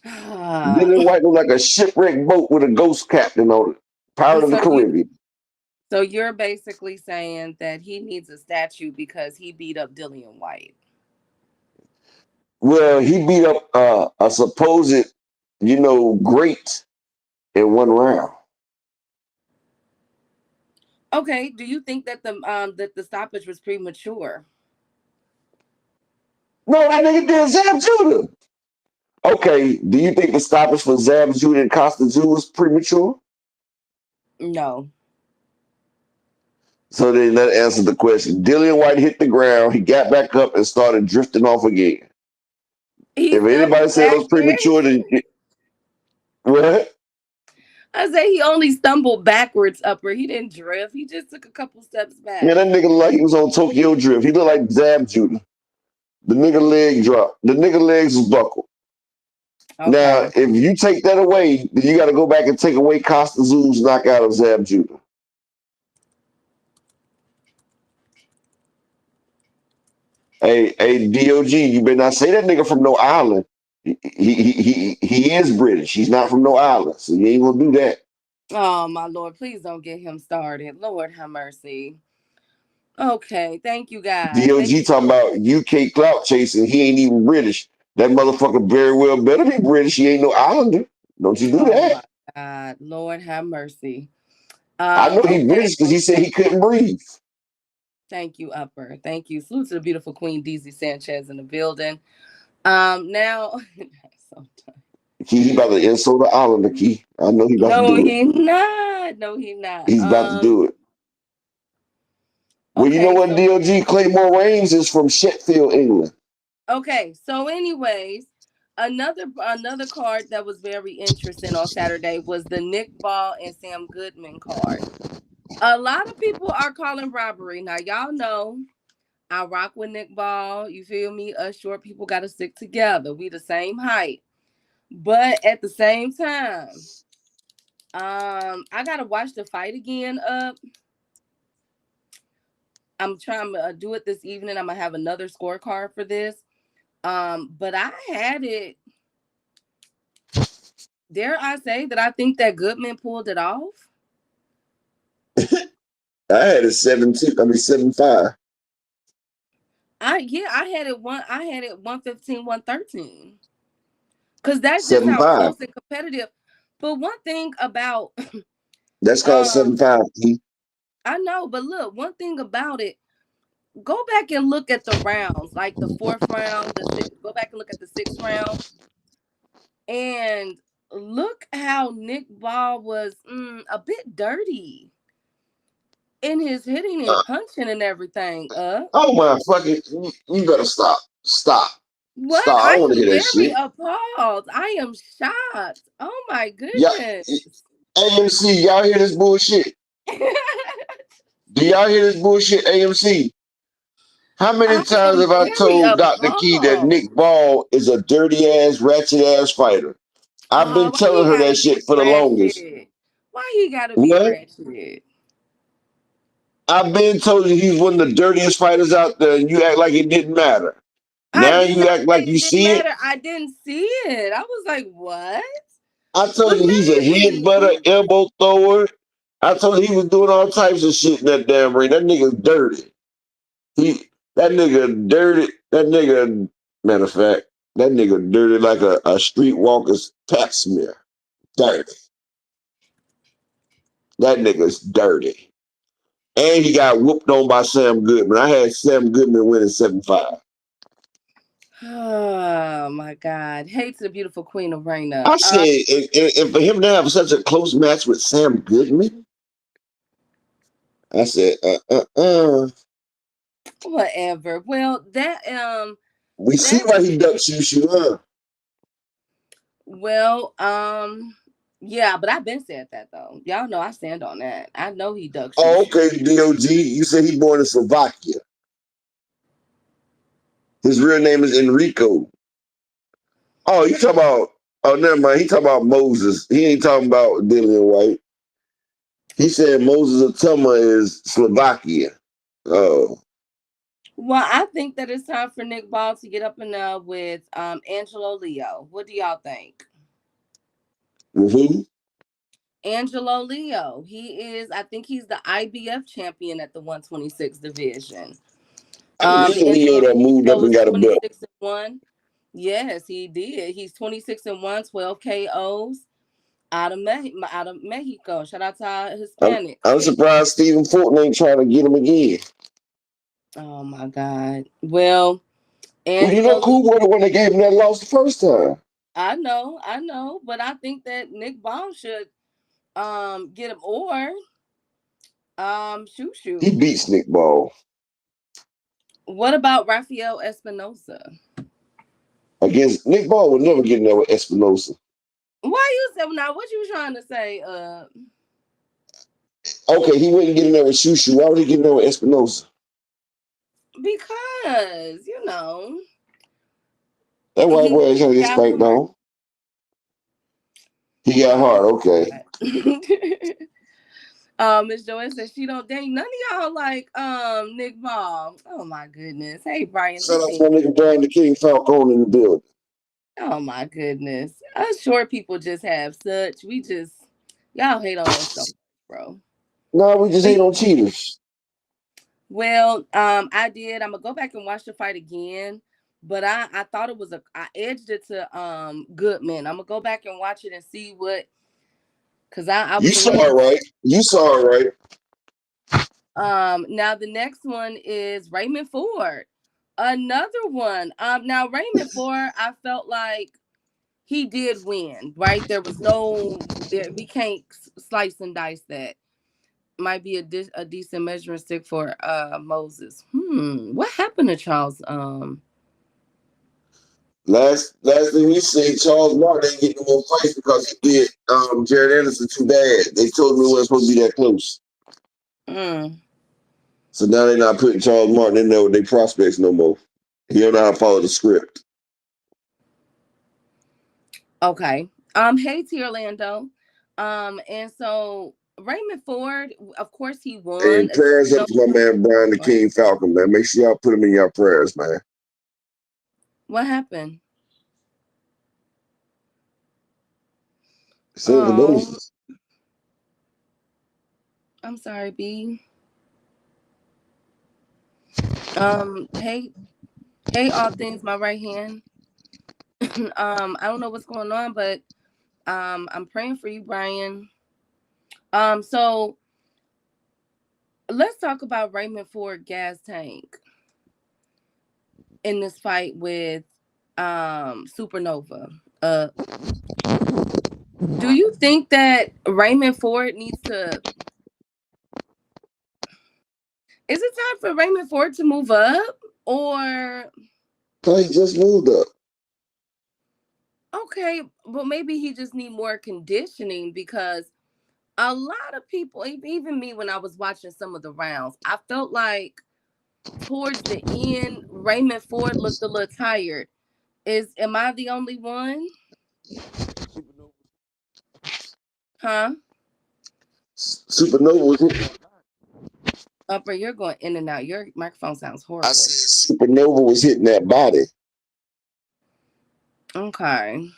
Dillian Whyte looked like a shipwreck boat with a ghost captain on it. Pirate of the Caribbean. So you're basically saying that he needs a statue because he beat up Dillian Whyte. Well, he beat up a supposed, great in one round. Okay. Do you think that the stoppage was premature? No, that nigga did Zab Judah. Okay. Do you think the stoppage for Zab Judah and Costa Judah was premature? No. So then that answered the question. Dillian Whyte hit the ground. He got back up and started drifting off again. If anybody said it was premature, then what? I say he only stumbled backwards, Upper. He didn't drift. He just took a couple steps back. Yeah, that nigga looked like he was on Tokyo Drift. He looked like Zab Judah. The nigga leg dropped. The nigga legs was buckled. Okay. Now, if you take that away, then you got to go back and take away Costa Zoo's knockout of Zab Judah. Hey, DOG, you better not say that nigga from no island. He is British. He's not from no island, so you ain't gonna do that. Oh my Lord, please don't get him started. Lord have mercy. Okay, thank you guys. DOG talking about UK clout chasing. He ain't even British. That motherfucker very well better be British. He ain't no islander. Don't you do Oh that. my God, Lord have mercy. I know he Okay. British because he said he couldn't breathe. Thank you, Upper. Thank you. Salute to the beautiful Queen DZ Sanchez in the building. Now, so He about to insult the Islander, Key. I know he about to no, do it. he not. No, he not. He's about to do it. Well, you know Okay, what? so DLG Claymore Reigns is from Sheffield, England. anyways, another card that was very interesting on Saturday was the Nick Ball and Sam Goodman card. A lot of people are calling robbery. Now, y'all know I rock with Nick Ball. You feel me? Us short people got to stick together. We the same height. But at the same time, I got to watch the fight again up. I'm trying to do it this evening. I'm going to have another scorecard for this. But I had it. Dare I say that I think that Goodman pulled it off? I had it 7-2. 7-5. I had it 115, 113. Because that's just how 7-5. close and competitive. But one thing about That's called um 7-5. I know, but look, one thing about it, go back and look at the rounds, like the fourth round, go back and look at the sixth round, and look how Nick Ball was a bit dirty in his hitting and punching and everything. Oh my fucking! You better stop. Stop. What? Stop. I don't I want to am hear that very shit. appalled. I am shocked. Oh my Yeah. goodness. AMC, y'all hear this bullshit? Do y'all hear this bullshit, AMC? How many I times am have I very told Dr. Key that Nick appalled. Ball is a dirty ass, ratchet ass fighter? I've been Why he telling her that gotta be shit for the longest. ratchet? Why he gotta be What? ratchet? I've been told you he's one of the dirtiest fighters out there, and you act like it didn't matter. I Now did you not act say like you it didn't see it. matter. I didn't see it. I was like, what? I told But you he's a head butter, maybe. elbow thrower. I told you he was doing all types of shit in that damn ring. That nigga's dirty. That nigga dirty. That nigga, matter of fact, that nigga dirty like a streetwalker's pap smear. Dirty. That nigga's dirty. And he got whooped on by Sam Goodman. I had Sam Goodman winning 7-5. Oh my God. Hey to the beautiful Queen of Raina. I said, and for him to have such a close match with Sam Goodman, I said, Whatever. Well, We see that why he ducked Shushu, huh? well, yeah, but I've been said that though. Y'all know I stand on that. I know he dug Oh, Shushu. okay, DOG. You said he born in Slovakia. His real name is Enrico. Oh, you talking about? Oh, never mind. He talking about Moses. He ain't talking about Dillian Whyte. He said Moses Itauma is Slovakia. Oh, Well, I think that it's time for Nick Ball to get up and with Angelo Leo. What do y'all think? who? Angelo Leo. I think he's the IBF champion at the 126 division. I didn't know Leo Angelo that moved up Leo and is got a belt. 26-1. Yes, he did. He's 26-1, 12 KOs out of Mexico. Shout out to our I'm, Hispanics. I'm surprised Stephen Fulton ain't trying to get him again. Oh my God. Well, Well, you Angelo know, Leo, Cool Boy the one that gave him that loss the first time. I know, but I think that Nick Ball should get him or He shoot. beats Nick Ball. What about Rafael Espinosa? Against Nick Ball would never get in there with Espinosa. Why you say now? What you trying to say? Okay, he wouldn't get in there with Shushu. Why would he get in there with Espinosa? Because That white boy ain't trying to get got spanked heart. on. He got Oh hard. my Okay. God. Miss Joanne says she don't dang none of y'all like Nick Ball. Oh my goodness. Hey Brian, Shout we out to seen my you. nigga Brian the King Falcone in the building. Oh my goodness. Us short people just have such y'all hate on us so much, bro. No, we just But hate on cheaters. well, I did. I'm gonna go back and watch the fight again. But I thought it was I edged it to Goodman. I'm gonna go back and watch it and see what, because I You was a saw little. it right. You saw it right. Now the next one is Raymond Ford. Another one. Now Raymond Ford, I felt like he did win, right? There was we can't slice and dice that. Might be a decent measuring stick for Moses. What happened to Charles? Last thing we see, Charles Martin ain't getting no more fights because he did Jared Anderson too bad. They told me it wasn't supposed to be that close. mm, So now they're not putting Charles Martin in there with their prospects no more. He don't know how to follow the script. okay. Hey T Orlando. And so Raymond Ford, of course, he won. And prayers up to my man Brian the King Falcon, man. Make sure y'all put him in your prayers, man. What happened? Oh, I'm sorry, B. Hey, all things, my right hand. I don't know what's going on, but I'm praying for you, Brian. So let's talk about Raymond Ford gas tank in this fight with Supernova. Do you think that Raymond Ford needs to? Is it time for Raymond Ford to move up, or? he just moved up. Okay, but maybe he just need more conditioning, because a lot of people, even me, when I was watching some of the rounds, I felt like towards the end, Raymond Ford looked a little tired. Am I the only one? Huh? Supernova was hitting. Upper, you're going in and out. Your microphone sounds I horrible. said Supernova was hitting that body. Okay.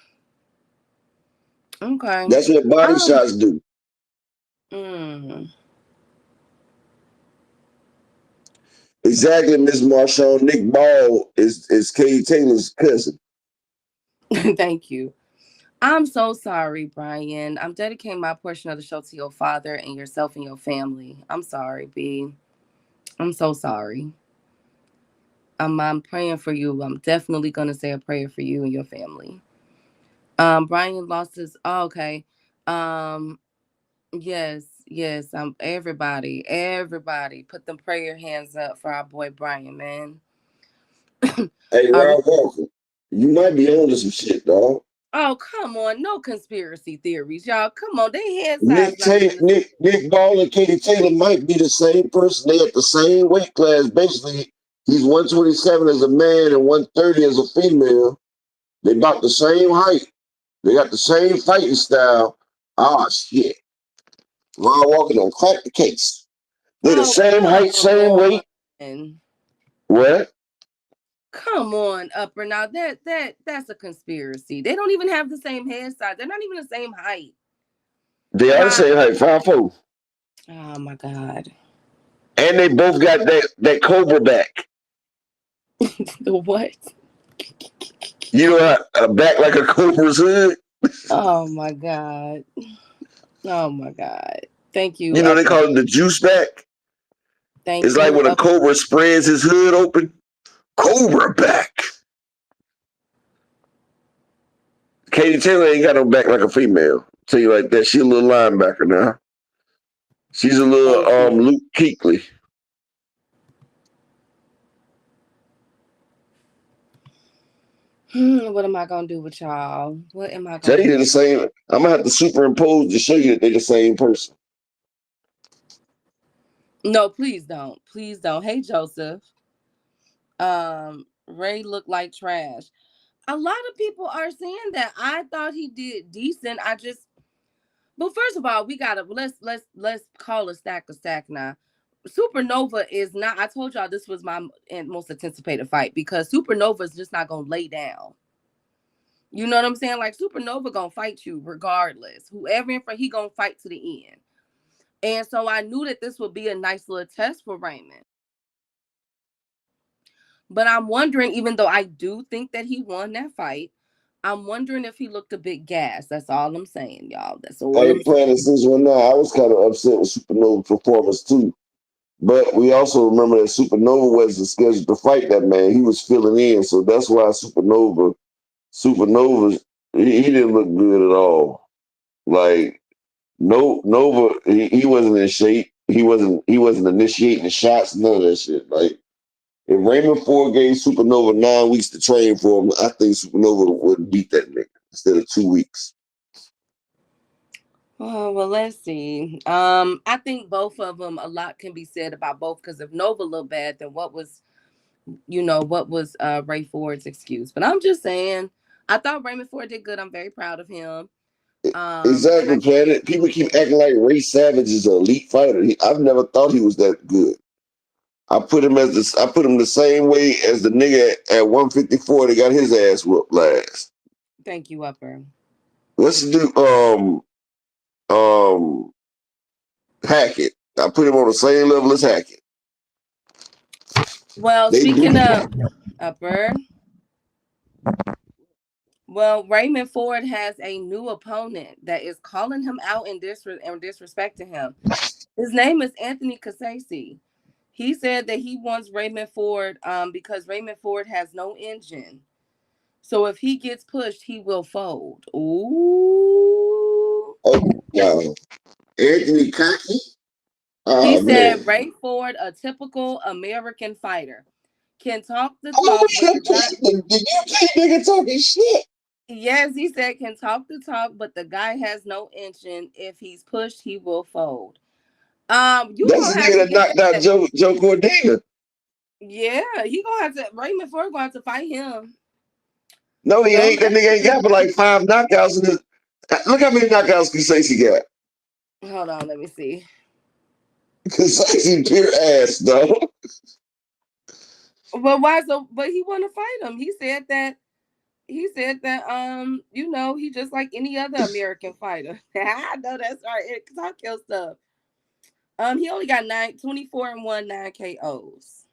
That's what body shots do. Exactly, Miss Marshawn. Nick Ball is Katie Taylor's cousin. Thank you. I'm so sorry, Brian. I'm dedicating my portion of the show to your father and yourself and your family. I'm sorry, B. I'm so sorry. I'm praying for you. I'm definitely gonna say a prayer for you and your family. Brian lost his. Oh, okay. Yes. Everybody, put them prayer hands up for our boy Brian, man. Hey, Rob Walker, you might be on to some shit, dog. Oh, come on. No conspiracy theories, y'all. Come on. They hand size. Nick Ball and Katie Taylor might be the same person. They at the same weight class. Basically, he's 127 as a man and 130 as a female. They about the same height. They got the same fighting style. Oh, shit. Ron Walker don't crack the case. They're the same height, same weight. What? Come on, Upper. Now that's a conspiracy. They don't even have the same head size. They're not even the same height. They are the same height, 5'4". Oh my God. And they both got that Cobra back. The what? You know, a back like a Cobra's hood. Oh my God. Oh my God. Thank you. You know, they call it the juice back. It's like when a cobra spreads his hood open. Cobra back. Katie Taylor ain't got no back like a female. Tell you like that. She a little linebacker now. She's a little Luke Kuechly. What am I gonna do with y'all? What am I gonna Tell you do? the same. I'm gonna have to superimpose to show you that they're the same person. No, please don't. Please don't. Hey, Joseph. Ray looked like trash. A lot of people are saying that. I thought he did decent. But first of all, we gotta let's call a stack now. Supernova is not. I told y'all this was my most anticipated fight, because Supernova is just not gonna lay down. You know what I'm saying? Like, Supernova gonna fight you regardless. Whoever in front, he gonna fight to the end. And so I knew that this would be a nice little test for Raymond. But I'm wondering, even though I do think that he won that fight, I'm wondering if he looked a bit gassed. That's all I'm saying, y'all. That's all Hey, I'm saying. playing this one now, I was kind of upset with Supernova's performance too. But we also remember that Supernova wasn't scheduled to fight that man. He was filling in, so that's why Supernova, he didn't look good at all. Like no Nova, he wasn't in shape. He wasn't initiating the shots. None of that shit. Like if Raymond Ford gave Supernova 9 weeks to train for him, I think Supernova would beat that nigga instead of 2 weeks. Oh, well, let's see. I think both of them, a lot can be said about both because if Nova looked bad, then what was Ray Ford's excuse? But I'm just saying, I thought Raymond Ford did good. I'm very proud of him. And Exactly, Planet. People keep acting like Ray Savage is an elite fighter. I've never thought he was that good. I put him the same way as the nigga at 154 that got his ass whooped last. thank you, Upper. Let's do um Hackett. I put him on the same level as Hackett. Well, They do. speaking of Upper, well, Raymond Ford has a new opponent that is calling him out and disrespecting him. His name is Anthony Casasi. He said that he wants Raymond Ford because Raymond Ford has no engine. So if he gets pushed, he will fold. Ooh. Oh no, Anthony Cocky. He Oh said man. Ray Ford, a typical American fighter, can talk the Oh talk, but shit! The UK nigga talking shit. yes, he said can talk the talk, but the guy has no engine. If he's pushed, he will fold. You That's gonna the have nigga to that get knocked out that. Joe Cordina. Yeah, he gonna have to. Raymond Ford gonna have to fight him. No, he Don't ain't. That let. nigga ain't got but like 5 knockouts in his. Look how many knockouts Casey got. Hold on, let me see. Casey pure ass though. But why so? But he want to fight him. He said that. He said that. He just like any other American fighter. I know that's right. Talk your stuff. He only got 24 and 1, 9 KOs.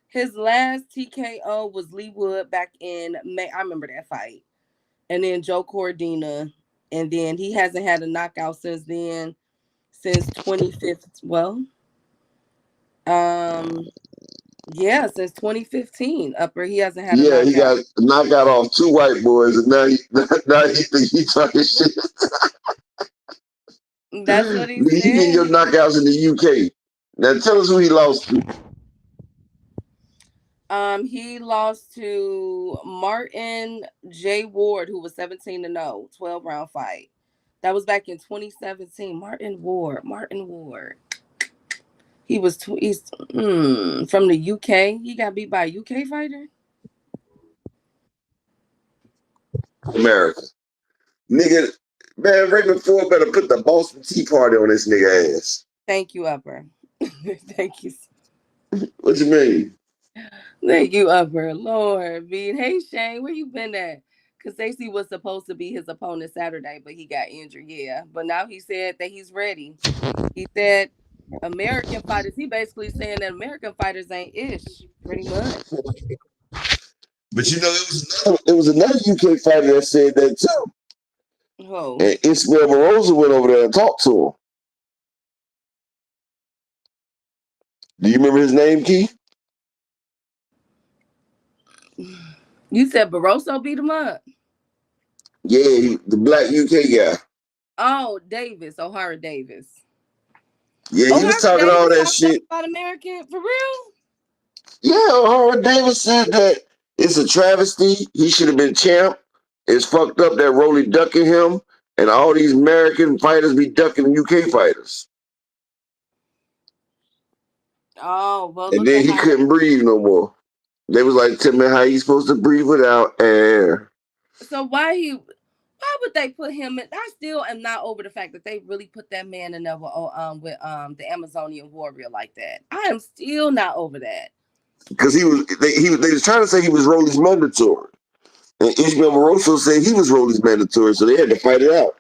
His last TKO was Lee Wood back in May. I remember that fight. And then Joe Cordina. And then he hasn't had a knockout since then, since 2015. Well, yeah, since 2015. Upper, he hasn't had a Yeah, he knockout. got knocked out off 2 white boys, and now he think he talking shit. That's what he He getting your said. knockouts in the UK. Now tell us who he lost to. He lost to Martin J. Ward, who was 17-0, 12-round fight. That was back in 2017. Martin Ward. He's from the UK. He got beat by a UK fighter. America. Nigga, man, Raymond Ford better put the Boston Tea Party on this nigga ass. Thank you, Upper. Thank you. What you mean? Thank you, Upper. Lord, bean. Hey, Shane, where you been at? Because Stacey was supposed to be his opponent Saturday, but he got injured. Yeah, but now he said that he's ready. He said American fighters. He basically saying that American fighters ain't ish, pretty much. But it was another UK fighter that said that too. Oh, And Ismael Moroza went over there and talked to him. Do you remember his name, Key? you said Barroso beat him up. Yeah, the black UK guy. Oh, Davis, O'Hara Davis. Yeah, he was O'Hara talking all Davis that talked shit. about American for real. Yeah, O'Hara Davis said that it's a travesty. He should have been champ. It's fucked up that Rolly ducking him, and all these American fighters be ducking UK fighters. Oh, well, And look then at he how they. couldn't breathe no more. They was like, tell me how he's supposed to breathe without air. So why would they put him in? I still am not over the fact that they really put that man in there with the Amazonian warrior like that. I am still not over that. Because they was trying to say he was Rolly's mandatory. And Ismael Moroso said he was Rolly's mandatory, so they had to fight it out.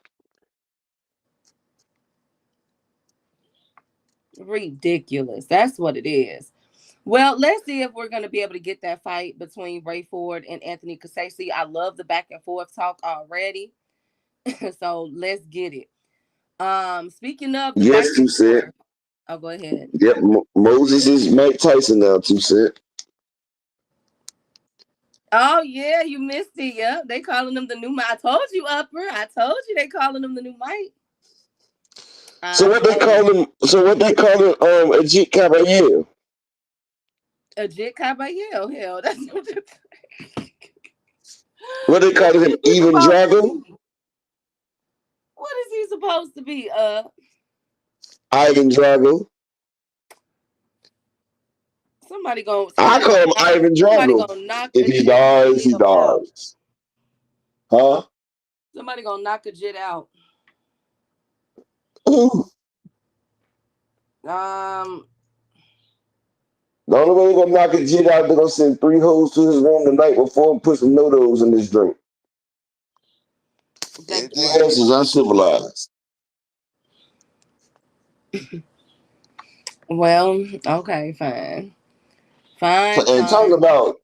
Ridiculous. That's what it is. Well, let's see if we're going to be able to get that fight between Ray Ford and Anthony Casasi. I love the back and forth talk already. So let's get it. Speaking of the back Yes, and 2 Cent. forth, oh, go ahead. Yep, Moses is Mike Tyson now, 2 Cent. Oh yeah, you missed it. Yeah, they calling him the new Mike. I told you, Upper. I told you they calling him the new Mike. So what they call him? So what they call him? Ajit Caballero. Ajit Caballero. Hell, that's What they call him? Even Drago. What is he supposed to be? Ivan Drago. Somebody gonna. I call him Ivan Drago. If he dies, he dies. Huh? Somebody gonna knock a jit out. Ooh. The only way they're gonna knock a jit out, they're gonna send 3 hoes to his room the night before and put some no-dos in his drink. Anything else is uncivilized. Well, okay, fine. Fine. And talking about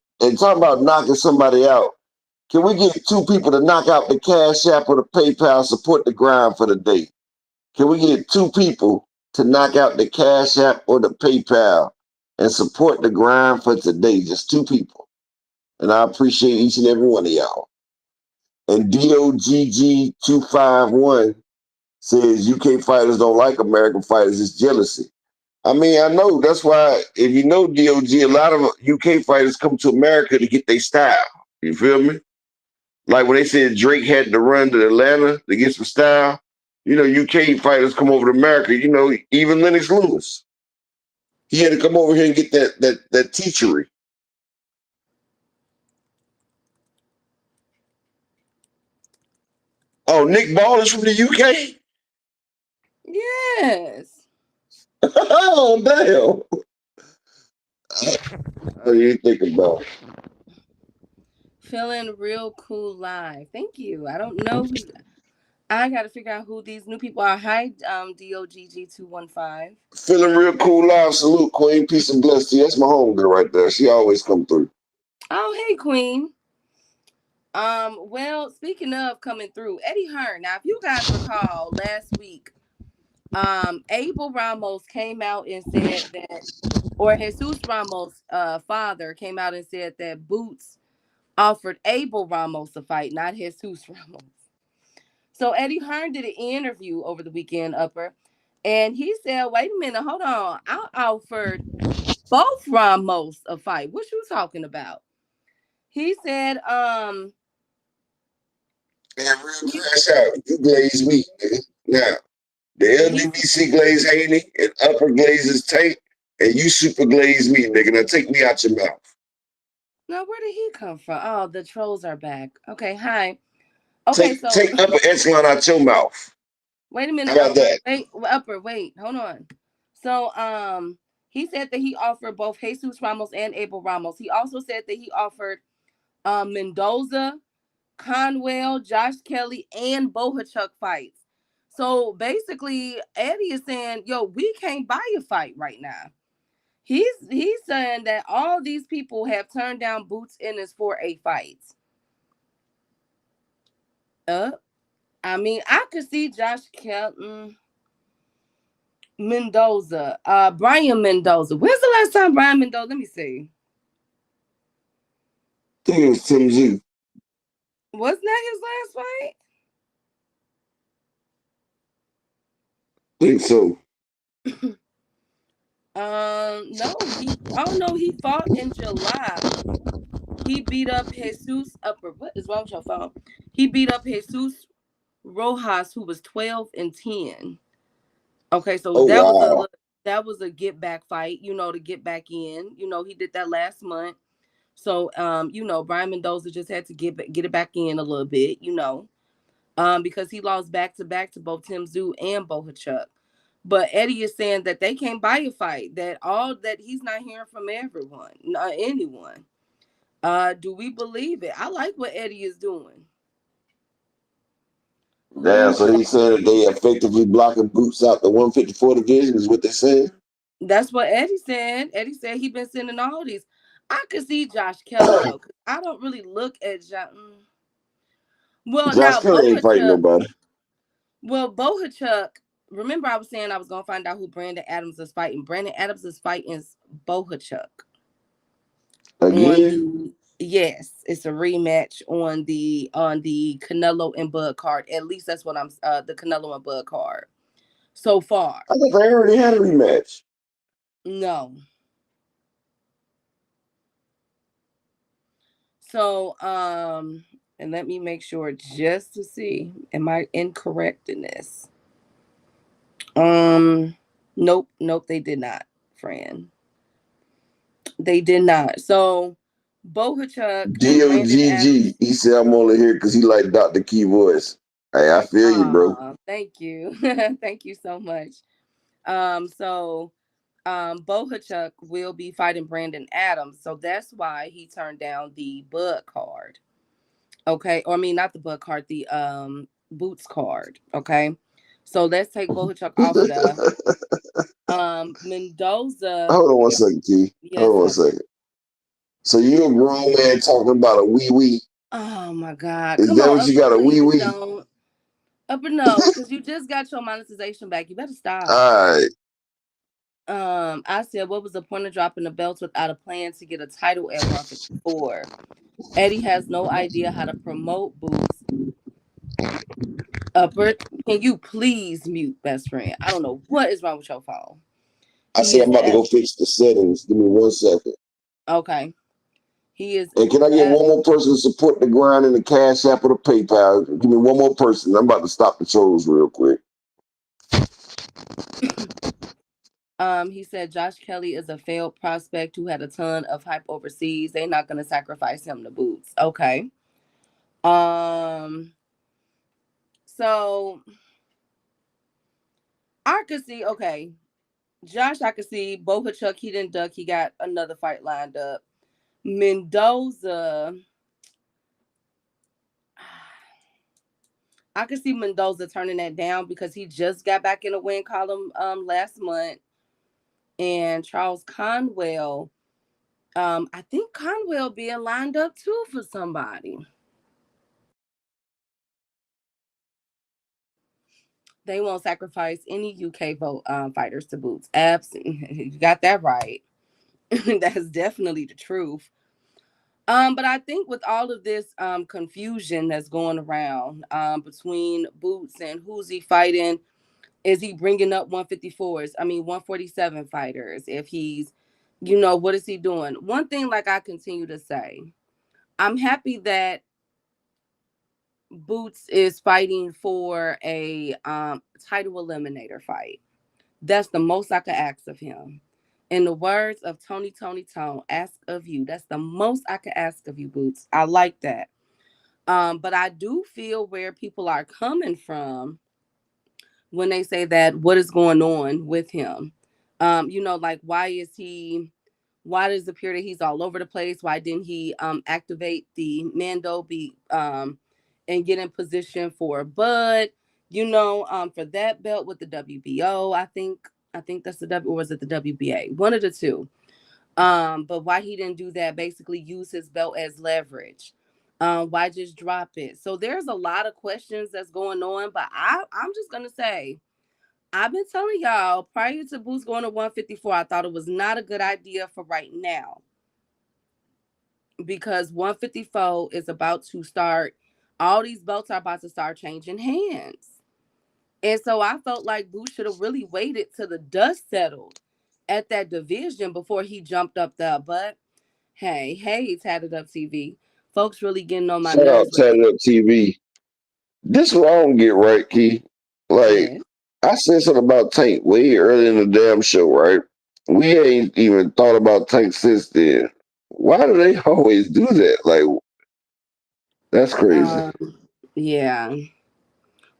knocking somebody out. Can we get 2 people to knock out the Cash App or the PayPal, support the grind for the day? Can we get 2 people to knock out the Cash App or the PayPal and support the grind for today? Just 2 people. And I appreciate each and every one of y'all. And DOGG251 says UK fighters don't like American fighters. It's jealousy. I mean, I know. That's why, if you know DOG, a lot of UK fighters come to America to get their style. You feel me? Like when they said Drake had to run to Atlanta to get some style, you know, UK fighters come over to America. You know, even Lennox Lewis, he had to come over here and get that teachery. Oh, Nick Ball is from the UK? Yes. Oh, damn. How do you think about it? Feeling real cool live. Thank you. I don't know who. I got to figure out who these new people are. Hi, DOGG215. Feeling real cool live. Salute, Queen. Peace and bless to you. That's my homegirl right there. She always come through. Oh, hey, Queen. Well, speaking of coming through, Eddie Hearn. Now, if you guys recall last week, Abel Ramos came out and said that, or Jesus Ramos' father came out and said that Boots offered Abel Ramos a fight, not Jesus Ramos. So Eddie Hearn did an interview over the weekend, Upper, and he said, "Wait a minute, hold on. I offered both Ramos a fight. What you talking about?" He said, Man, real crash out. You glaze me, nigga. Now, the LDBC glaze Haney and upper glazes Tate, and you super glaze me, nigga. Now take me out your mouth. now where did he come from? Oh, the trolls are back. Okay, hi. Okay, take upper echelon out your mouth. Wait a minute. How about that? Wait, Upper, wait, hold on. So, he said that he offered both Jesus Ramos and Abel Ramos. He also said that he offered Mendoza, Conwell, Josh Kelly, and Bohachuk fights. So basically, Eddie is saying, "Yo, we can't buy a fight right now." He's saying that all these people have turned down Boots Ennis for a fight. I mean, I could see Josh Kelly, Mendoza, Brian Mendoza. When's the last time Brian Mendoza? Let me see. I think it was Tim Zoo. Wasn't that his last fight? I think so. No, he fought in July. He beat up Jesus Upper. What is wrong with your phone? He beat up Jesus Rojas, who was 12-10. Okay, so that was a get back fight, to get back in. He did that last month. So Brian Mendoza just had to get it back in a little bit, because he lost back to both Tim Zoo and Bohachuk. But Eddie is saying that they can't buy a fight, that he's not hearing from anyone. Do we believe it? I like what Eddie is doing. Yeah, so he's saying that they effectively blocking Boots out the 154 division is what they're saying. That's what Eddie said. Eddie said he been sending all these. I could see Josh Kelly though, 'cause I don't really look at Josh. Well, Josh now Kelly ain't fighting Bohachuk. nobody. Well, Bohachuk. Remember, I was saying I was gonna find out who Brandon Adams is fighting. Brandon Adams is fighting Bohachuk on Again? the. Yes, it's a rematch on the Canelo and Bud card. At least that's what I'm. The Canelo and Bud card so far. I thought they already had a rematch. No. So, and let me make sure just to see, am I incorrect in this? Nope, they did not, Fran. They did not. So, Bohachuk and Brandon DOGG, Adams. he said I'm only here because he like Dr. Key voice. Hey, I feel you, bro. Thank you. Thank you so much. So Bohachuk will be fighting Brandon Adams. So that's why he turned down the Bud card. Okay. Or I mean not the Bud card, the Boots card. Okay. So let's take Bohachuk off of the Mendoza. Hold on one second, Key. Hold Yes, on one honey. second. So you a grown man talking about a wee wee? Oh my God. Is Come that on, what you Upper. got, a wee Please wee? don't. Upper, no, because you just got your monetization back. You better stop. All right. I said, what was the point of dropping the belts without a plan to get a title at 154? Eddie has no idea how to promote Boots. Upper, can you please mute, best friend? I don't know what is wrong with your phone. I He said I'm is about to at go fix the settings. Give me 1 second. okay. He is And can I get at one more person to support the grind in the Cash App or the PayPal? Give me one more person. I'm about to stop the trolls real quick. he said Josh Kelly is a failed prospect who had a ton of hype overseas. They're not gonna sacrifice him to Boots. Okay. Um so I could see okay. Josh, I could see Bohachuk, he didn't duck. He got another fight lined up. Mendoza, I could see Mendoza turning that down because he just got back in the win column last month. And Charles Conwell, I think Conwell being lined up too for somebody. They won't sacrifice any UK vote fighters to Boots. Absolutely, you got that right. That's definitely the truth. But I think with all of this confusion that's going around between Boots and who's he fighting, is he bringing up 154s? I mean 147 fighters. If he's, what is he doing? One thing, like I continue to say, I'm happy that Boots is fighting for a title eliminator fight. That's the most I could ask of him. In the words of Tony Tone, ask of you. That's the most I could ask of you, Boots. I like that. But I do feel where people are coming from when they say that what is going on with him. Like why does it appear that he's all over the place? Why didn't he activate the Mando be and get in position for Bud, for that belt with the WBO? I think that's the W, or was it the WBA? One of the two. But why he didn't do that, basically use his belt as leverage. Why just drop it? So there's a lot of questions that's going on, but I'm just gonna say, I've been telling y'all prior to Boots going to 154, I thought it was not a good idea for right now because 154 is about to start. All these belts are about to start changing hands. And so I felt like Boots should have really waited till the dust settled at that division before he jumped up there. But hey, Tatted Up TV. Folks really getting on my Shout out nerves with Tatted Up TV. This what I don't get right, Key. Like, yeah. I said something about Tank way early in the damn show, right? We ain't even thought about Tank since then. Why do they always do that? Like, that's crazy. Um, yeah.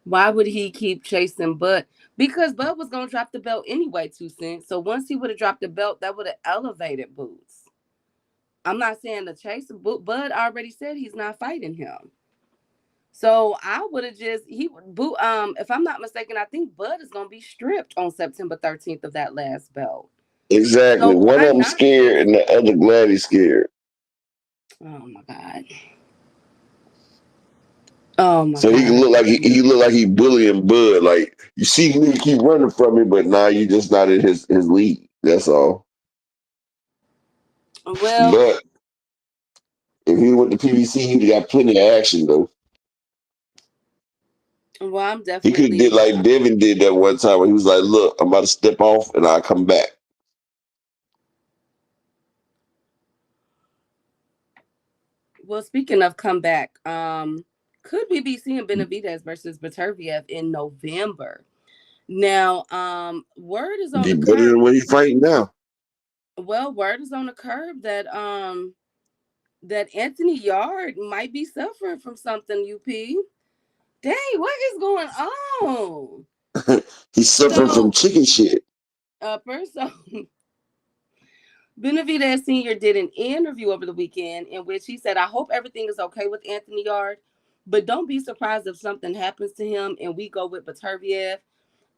Why would he keep chasing Bud? Because Bud was gonna drop the belt anyway, 2 cents. So once he would have dropped the belt, that would have elevated Boots. I'm not saying the chase, Bud already said he's not fighting him. So I would have just if I'm not mistaken, I think Bud is gonna be stripped on September 13th of that last belt. Exactly. So One why of them not scared just? and the other glad he's scared. Oh my god. Oh my So he can god. look like he look like he bullying Bud. Like you see me keep running from me, but now you just not in his league. That's all. Well, But if he went to PBC, he'd got plenty of action though. I'm He could have definitely. did like Devin did that one time when he was like, "Look, I'm about to step off and I'll come back." Well, speaking of comeback, could we be seeing Benvidez versus Beterbiev in November? Now, word is on Be the better curb. than what he fighting now. Well, word is on the curb that that Anthony Yard might be suffering from something. UP. Dang, what is going on? He's suffering from So, chicken shit. first, so Benavidez Sr. did an interview over the weekend in which he said, I hope everything is okay with Anthony Yard, but don't be surprised if something happens to him and we go with Beterbiev.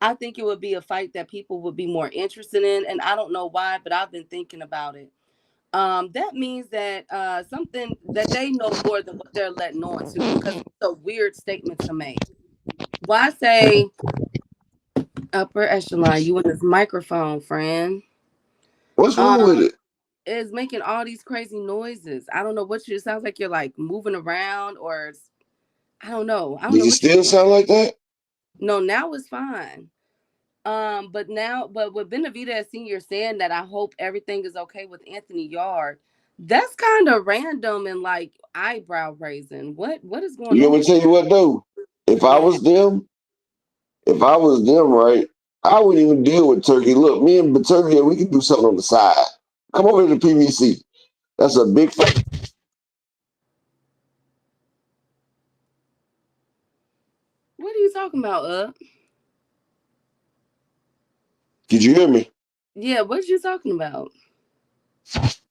I think it would be a fight that people would be more interested in, and I don't know why, but I've been thinking about it. That means that something that they know more than what they're letting on to, because it's a weird statement to make. Why say upper echelon? You in this microphone, friend? What's wrong with Um, it? is making all these crazy noises. I don't know what you. It sounds like you're like moving around, or I don't know. I don't know Does it what you're still doing. sound like that? No, now it's fine. But with Benavidez Senior saying that I hope everything is okay with Anthony Yard, that's kind of random and like eyebrow raising. What is going You know on? what? Tell you what though. If I Yeah. was them, if I was them, right, I wouldn't even deal with Turkey. Look, me and Turkey, we can do something on the side. Come over to the PVC. That's a big fight. What are you talking about, Did you hear me? Yeah, what you talking about?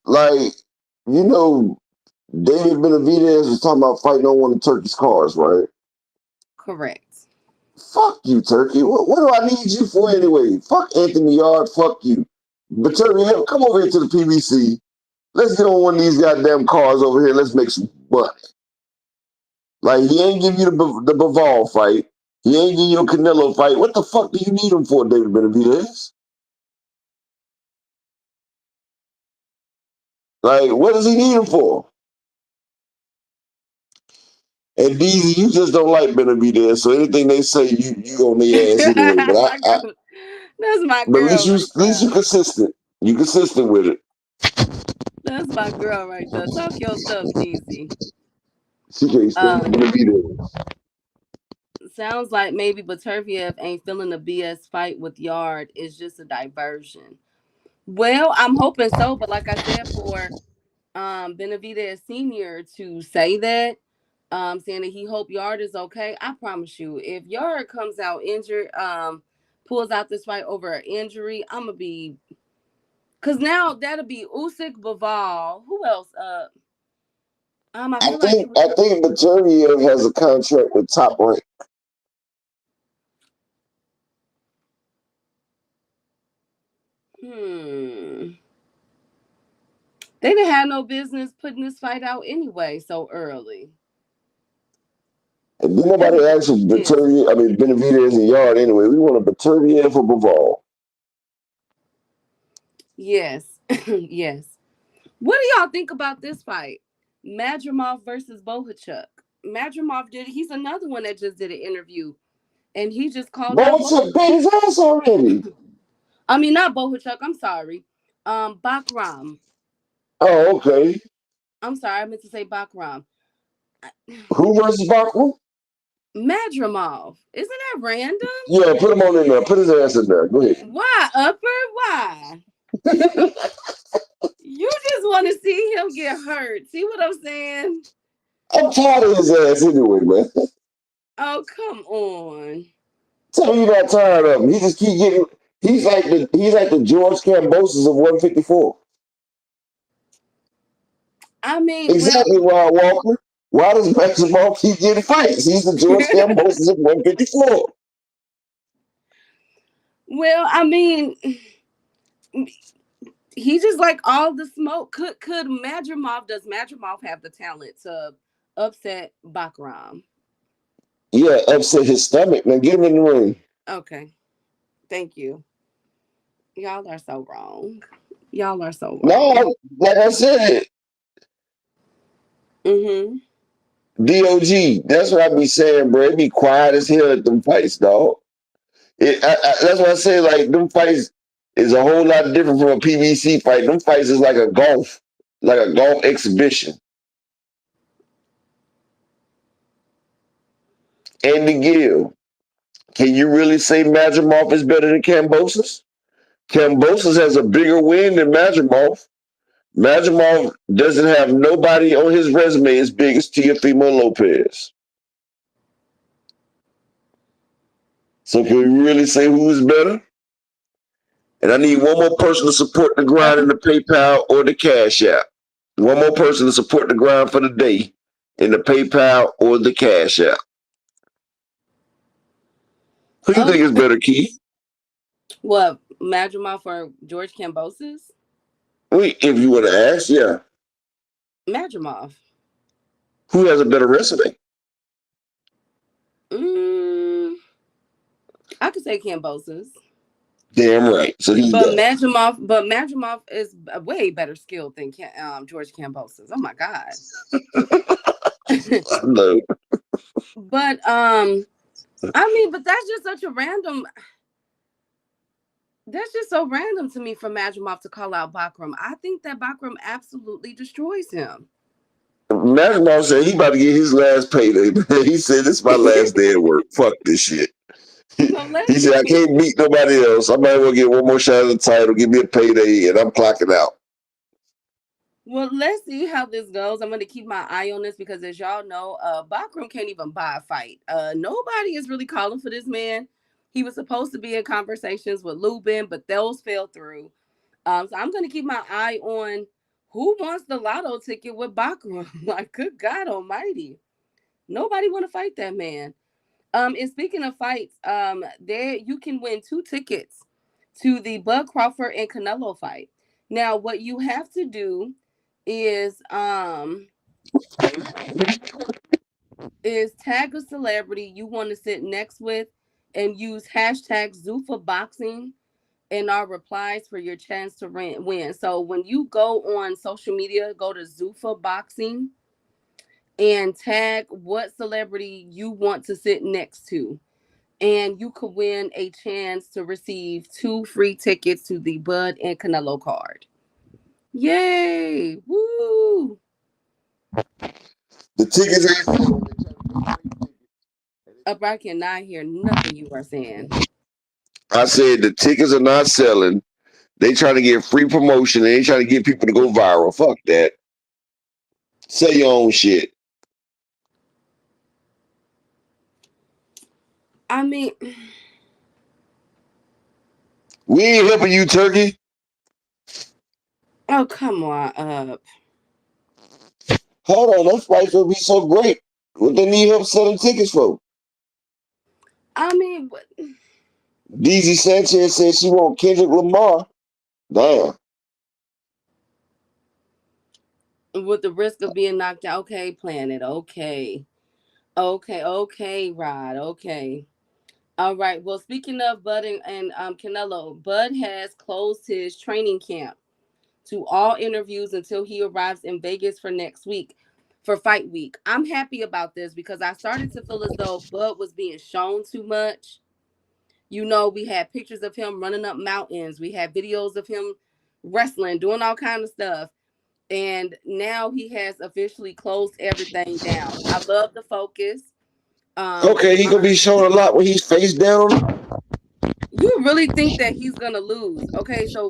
Like, you know, David Benavidez was talking about fighting on one of Turkey's cars, right? Correct. Fuck you, Turkey. What do I need you for anyway? Fuck Anthony Yard. Fuck you. But Turkey, come over here to the PVC. Let's get on one of these goddamn cars over here. Let's make some money. Like, he ain't give you the Bivol fight. He ain't give you a Canelo fight. What the fuck do you need him for, David Benavidez? Like, what does he need him for? And DZ, you just don't like Benavidez, so anything they say, you on their ass anyway. My girl, that's my But girl right at least you there. consistent. You consistent with it. That's my girl right there. Talk your stuff, DZ. She can't stand Um, Benavidez. sounds like maybe Beterbiev ain't feeling the BS fight with Yard. It's just a diversion. Well, I'm hoping so, but like I said, for Benavidez Senior to say that, saying that he hope Yard is okay, I promise you, if Yard comes out injured, pulls out this fight over an injury, I'm gonna be, cause now that'll be Usyk, Bivol. Who else? I I feel like it think was. I think Beterbiev has a contract with Top Rank. Hmm. They didn't have no business putting this fight out anyway so early. And then nobody Everybody asked for is. Benavidez and Yard anyway. We want a Beterbiev for Bivol. Yes. Yes. What do y'all think about this fight? Madrimov versus Bohachuk. Madrimov he's another one that just did an interview and he just called out Bones beat his ass already. I mean not Bohachuk, I'm sorry. Bakram. Oh, okay. I'm sorry, I meant to say Bakram. Who versus Bachman? Madrimov. Isn't that random? Yeah, put him on in there. Put his ass in there. Go ahead. Why, Upper? Why? You just want to see him get hurt. See what I'm saying? I'm tired of his ass anyway, man. Oh, come on. Tell me you're not tired of him. He just keep getting. He's like the George Cambosis of 154. I mean, well, Exactly, Rod Walker. Why does basketball keep getting fights? He's the George Cambosis of 154. well, I mean, he just like all the smoke. Could does Madrimov have the talent to upset Bakram? Yeah, upset his stomach, man. Get him in the ring. Okay. Thank you. Y'all are so wrong. Y'all are so wrong. No, like I said, Mm-hmm. DOG. That's what I be saying, bro. It be quiet as hell at them fights, dog. That's why I say, like, them fights is a whole lot different from a PBC fight. Them fights is like a golf exhibition. Andy Gill. Can you really say Madrimov is better than Kambosos? Kambosos has a bigger win than Madrimov. Madrimov doesn't have nobody on his resume as big as Teofimo Lopez. So can we really say who's better? And I need one more person to support the grind in the PayPal or the Cash App. One more person to support the grind for the day in the PayPal or the Cash App. Who do you think is better, Key? What, Madrimov or George Kambosos? Wait, if you want to ask, yeah. Madrimov. Who has a better resume? I could say Kambosos. Damn right. So he's Madrimov is a way better skilled than George Kambosos. Oh my God. No. But I mean, but that's just such a random. That's just so random to me for Madrimov to call out Bakram. I think that Bakram absolutely destroys him. Madrimov said he about to get his last payday. He said, "This is my last day at work. Fuck this shit." He said, "I can't beat nobody else. I might as well get one more shot at the title, give me a payday, and I'm clocking out." Well, let's see how this goes. I'm going to keep my eye on this because, as y'all know, Bakram can't even buy a fight. Nobody is really calling for this man. He was supposed to be in conversations with Lubin, but those fell through. So I'm going to keep my eye on who wants the lotto ticket with Bakram. Like, good God almighty. Nobody want to fight that man. And speaking of fights, there you can win 2 tickets to the Bud Crawford and Canelo fight. Now, what you have to do is tag a celebrity you want to sit next with and use hashtag #ZufaBoxing in our replies for your chance to win. So when you go on social media, go to Zuffa Boxing and tag what celebrity you want to sit next to. And you could win a chance to receive 2 free tickets to the Bud and Canelo card. Yay! Woo! The tickets I cannot hear nothing you are saying. I said the tickets are not selling. They trying to get free promotion. They ain't trying to get people to go viral. Fuck that. Sell your own shit. I mean, we ain't helping you, Turkey. Oh, come on. Hold on, those fights will be so great. What they need help selling tickets for? I mean, DZ Sanchez said she want Kendrick Lamar. Damn. With the risk of being knocked out. Okay, Planet. Okay, Rod. Okay. All right. Well, speaking of Bud and Canelo, Bud has closed his training camp to all interviews until he arrives in Vegas for next week for fight week. I'm happy about this because I started to feel as though Bud was being shown too much. You know, we had pictures of him running up mountains. We had videos of him wrestling, doing all kind of stuff. And now he has officially closed everything down. I love the focus. Okay, he gonna be showing a lot when he's face down. You really think that he's gonna lose? Okay, so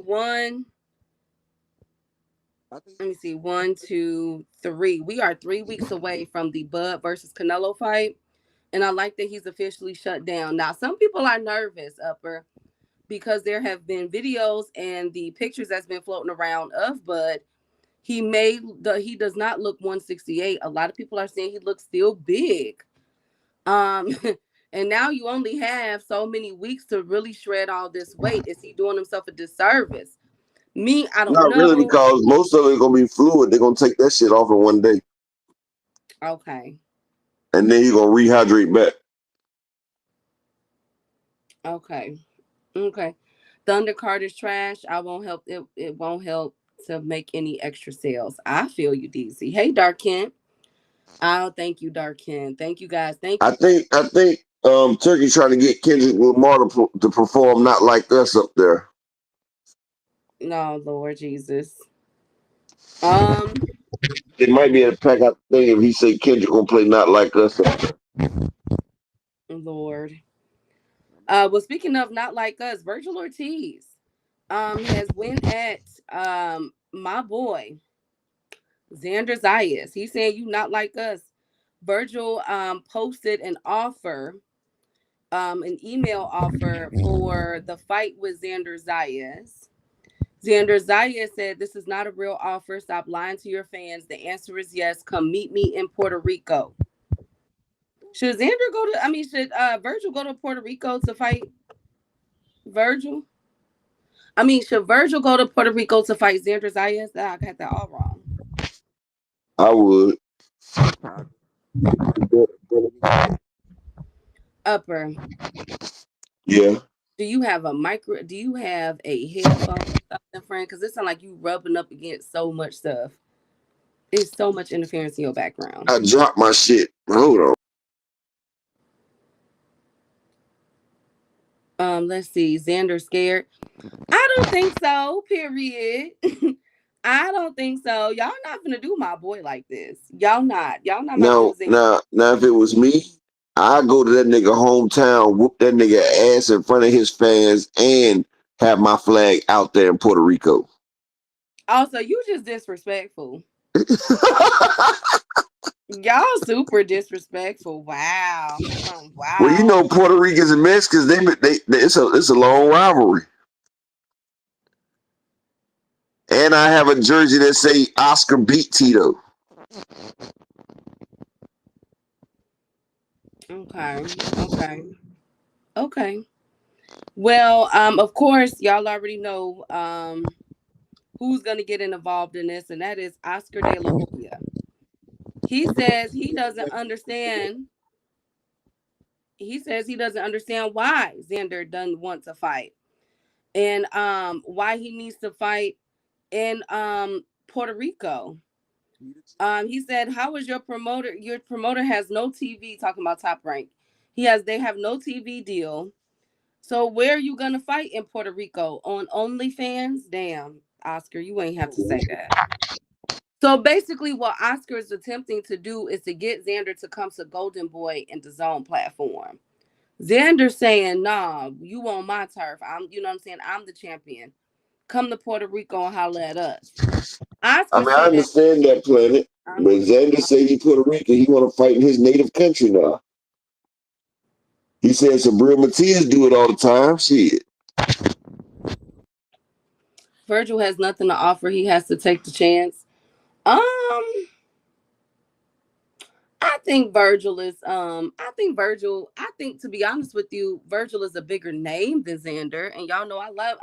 let me see, 1, 2, 3. We are 3 weeks away from the Bud versus Canelo fight. And I like that he's officially shut down. Now, some people are nervous, Upper, because there have been videos and the pictures that's been floating around of Bud. He does not look 168. A lot of people are saying he looks still big. And now you only have so many weeks to really shred all this weight. Is he doing himself a disservice? Me, I don't Not really, know. because most of it gonna be fluid. They're gonna take that shit off in one day, Okay. and then you're gonna rehydrate back. Okay. Okay. The undercard is trash. I won't help it. It won't help to make any extra sales. I feel you, DC. Hey, Dark Kent. Oh, thank you, Dark Kent. Thank you, guys. Thank you. I think Turkey trying to get Kendrick Lamar to perform Not Like Us up there. No, Lord Jesus. Um, It might be a pack out thing if he say Kendrick gonna play Not Like Us up there. Lord. Well, speaking of not like us, Virgil Ortiz has went at my boy Xander Zayas. He's saying you not like us. Virgil posted an offer, an email offer for the fight with Xander Zayas. Xander Zayas said, "This is not a real offer. Stop lying to your fans. The answer is yes. Come meet me in Puerto Rico." Should Xander go to? I mean, should Virgil go to Puerto Rico to fight Virgil? I mean, should Virgil go to Puerto Rico to fight Xander Zayas? I got that all wrong. I would. Upper, Yeah. do you have a micro? Do you have a headphone or something, friend? Because it sounds like you rubbing up against so much stuff. It's so much interference in your background. I dropped my shit. Hold on. Let's see. Xander scared. I don't think so. Period. I don't think so. Y'all not gonna do my boy like this. Y'all not. Y'all not about to do Now, Xander. now, now, if it was me, I go to that nigga hometown, whoop that nigga ass in front of his fans, and have my flag out there in Puerto Rico. Also, you just disrespectful. Y'all super disrespectful. Wow. Well, you Wow. know Puerto Ricans and Mexicans, it's a long rivalry. And I have a jersey that say Oscar beat Tito. Okay. Okay. Okay. Well, of course, y'all already know who's gonna get involved in this, and that is Oscar De La Hoya. He says he doesn't understand. He says he doesn't understand why Xander doesn't want to fight, and why he needs to fight in Puerto Rico. He said, "How is your promoter? Your promoter has no TV." Talking about Top Rank, they have no TV deal. So where are you gonna fight in Puerto Rico? On OnlyFans? Damn, Oscar, you ain't have to say that. So basically, what Oscar is attempting to do is to get Xander to come to Golden Boy and the Zone platform. Xander saying, "Nah, you on my turf. You know what I'm saying? I'm the champion. Come to Puerto Rico and holler at us." I Oscar mean, I said, understand that planet, but uh-huh. Xander said he Puerto Rican. He want to fight in his native country now. He said Sabrina Matias do it all the time. Shit. Virgil has nothing to offer. He has to take the chance. Um, I think Virgil is I think, to be honest with you, Virgil is a bigger name than Xander. And y'all know I like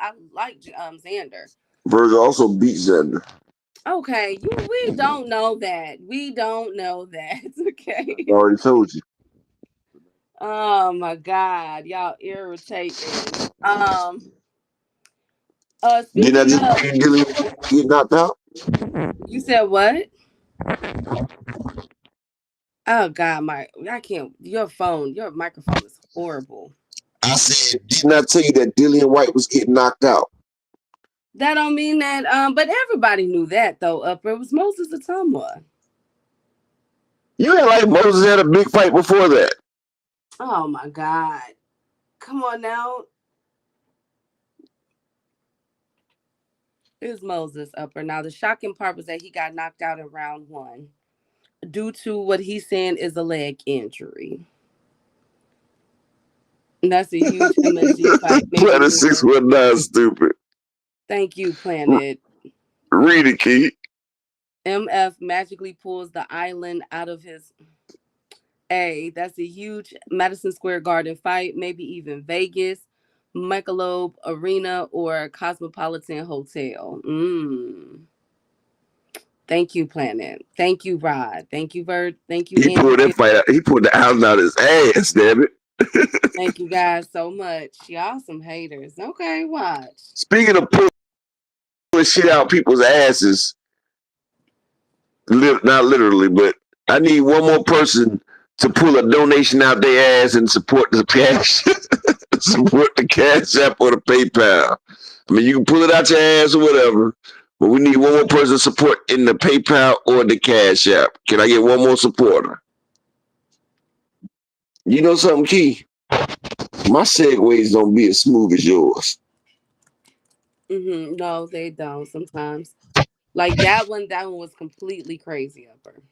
Xander. Virgil also beat Xander. Okay, we don't know that. We don't know that. I Okay. already told you. Oh my God. Y'all irritate me. Didn't I Speaking just of, get knocked out? you said what? Oh God, I can't, your microphone is horrible. I said, didn't I tell you that Dillian Whyte was getting knocked out? That don't mean that, but everybody knew that though. Upper it was Moses Itauma. You ain't like Moses had a big fight before that. Oh my God. Come on now. It was Moses Upper. Now the shocking part was that he got knocked out in round one due to what he's saying is a leg injury. And that's a huge MSG fight. Maybe Planet even 619 stupid. thank you, Planet. Read it, Keith. MF magically pulls the island out of his that's a huge Madison Square Garden fight, maybe even Vegas. Michelob Arena or Cosmopolitan Hotel? Thank you, Planet. Thank you, Rod. Thank you, Vert. Thank you, He pulled that Andy. fight out. He pulled the album out his ass, damn it. Thank you guys so much. Y'all some haters. Okay, watch. Speaking of pulling shit out people's asses, not literally, but I need one more person to pull a donation out their ass and support the cash, support the Cash App or the PayPal. I mean, you can pull it out your ass or whatever, but we need one more person to support in the PayPal or the Cash App. Can I get one more supporter? You know something, Key? My segues don't be as smooth as yours. No, they don't sometimes. Like that one was completely crazy Upper.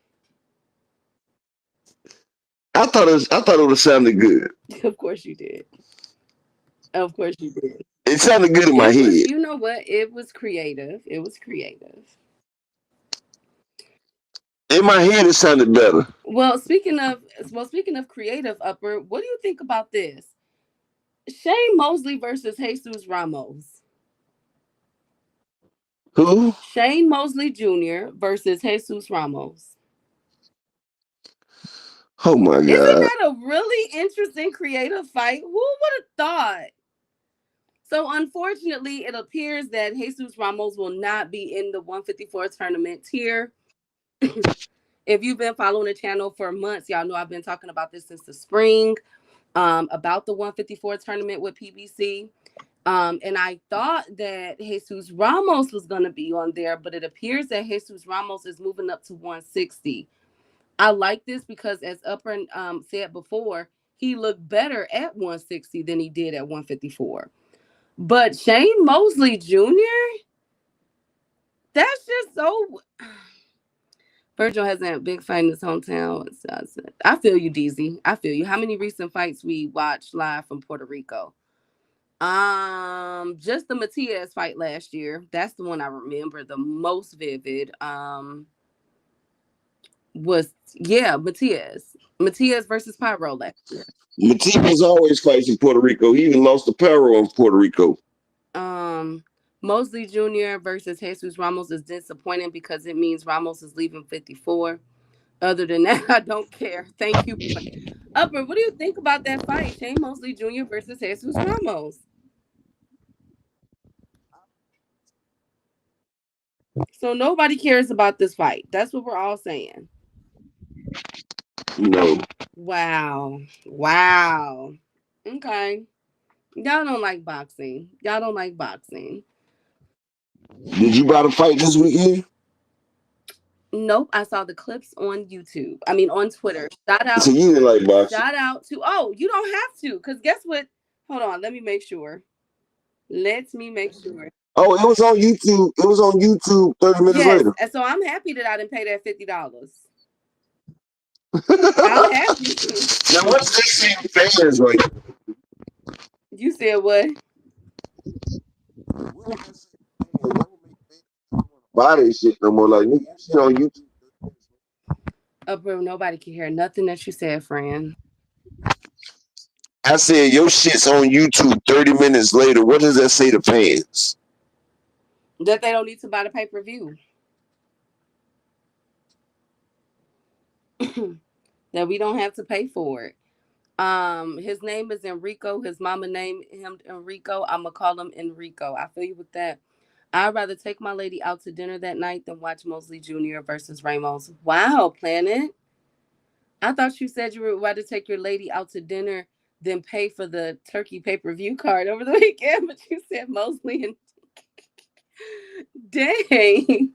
I thought it would have sounded good. Of course you did. Of course you did. It sounded good in my It was, head. you know what? It was creative. It was creative. In my head, it sounded better. Well, speaking of creative, Upper, what do you think about this? Shane Mosley versus Jesus Ramos. Who? Shane Mosley Jr. versus Jesus Ramos. Oh my God. Isn't that a really interesting creative fight? Who would have thought? So unfortunately, it appears that Jesus Ramos will not be in the 154 tournament here. If you've been following the channel for months, y'all know I've been talking about this since the spring, about the 154 tournament with PBC. And I thought that Jesus Ramos was going to be on there, but it appears that Jesus Ramos is moving up to 160. I like this because, as Upper said before, he looked better at 160 than he did at 154. But Shane Mosley Jr., that's just so... Virgil hasn't a big fight in his hometown. I feel you, DZ. I feel you. How many recent fights we watched live from Puerto Rico? Just the Matias fight last year. That's the one I remember the most vivid. Matias versus Pyro last year. Matias always fights in Puerto Rico. He even lost to Pyro in Puerto Rico. Mosley Jr. versus Jesus Ramos is disappointing because it means Ramos is leaving 54. Other than that, I don't care. Thank you. Upper, what do you think about that fight? Shane Mosley Jr. versus Jesus Ramos. So nobody cares about this fight. That's what we're all saying. No. Wow. Okay. Y'all don't like boxing. Did you buy the fight this weekend? Nope, I saw the clips on YouTube. I mean, on Twitter. Shout out. So you didn't like boxing? Shout out to. Oh, you don't have to, because guess what? Hold on, let me make sure. Oh, it was on YouTube. 30 minutes later. And so I'm happy that I didn't pay that $50. I'm happy. Now what's this same fans like? You said what? Buy this shit no more. Like, nigga, you see on YouTube. Bro, nobody can hear nothing that you said, friend. I said your shit's on YouTube 30 minutes later. What does that say to fans? That they don't need to buy the pay-per-view. That we don't have to pay for it. His name is Enrico. His mama named him Enrico. I'm gonna call him Enrico. I feel you with that. I'd rather take my lady out to dinner that night than watch Mosley Jr. versus Ramos. Wow, Planet. I thought you said you would rather take your lady out to dinner than pay for the turkey pay-per-view card over the weekend, but you said Mosley and dang.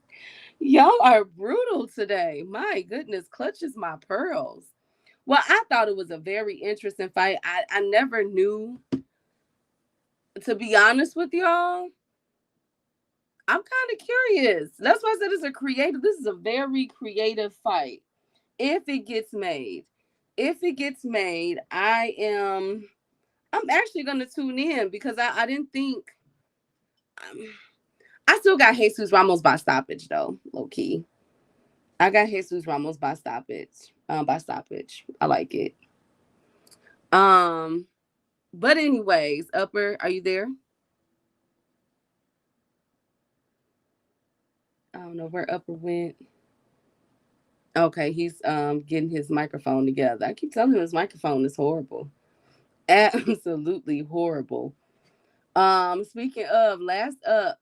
Y'all are brutal today. My goodness, clutches my pearls. Well, I thought it was a very interesting fight. I never knew, to be honest with y'all. I'm kind of curious. That's why I said this is a very creative fight. If it gets made, I'm actually going to tune in because I didn't think, I still got Jesus Ramos by stoppage though, low key. I got Jesus Ramos by stoppage. I like it. But anyways, Upper, are you there? I don't know where Upper went. Okay, he's getting his microphone together. I keep telling him his microphone is horrible. Absolutely horrible. Speaking of, last up,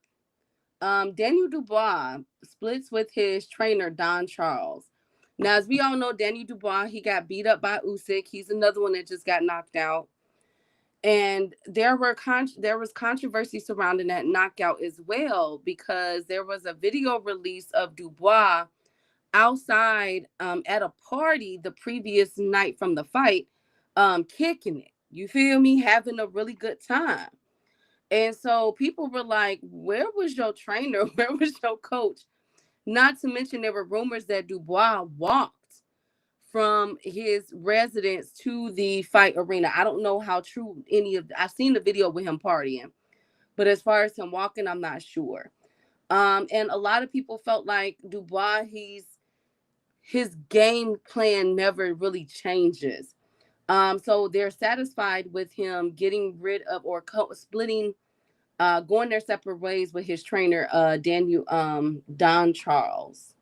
Daniel Dubois splits with his trainer Don Charles. Now, as we all know, Daniel Dubois, he got beat up by Usyk. He's another one that just got knocked out. And there was controversy surrounding that knockout as well, because there was a video release of Dubois outside at a party the previous night from the fight, kicking it. You feel me? Having a really good time. And so people were like, where was your trainer? Where was your coach? Not to mention there were rumors that Dubois walked from his residence to the fight arena. I don't know how true I've seen the video with him partying, but as far as him walking, I'm not sure. And a lot of people felt like Dubois, his game plan never really changes. So they're satisfied with him getting rid of or splitting, going their separate ways with his trainer, Don Charles.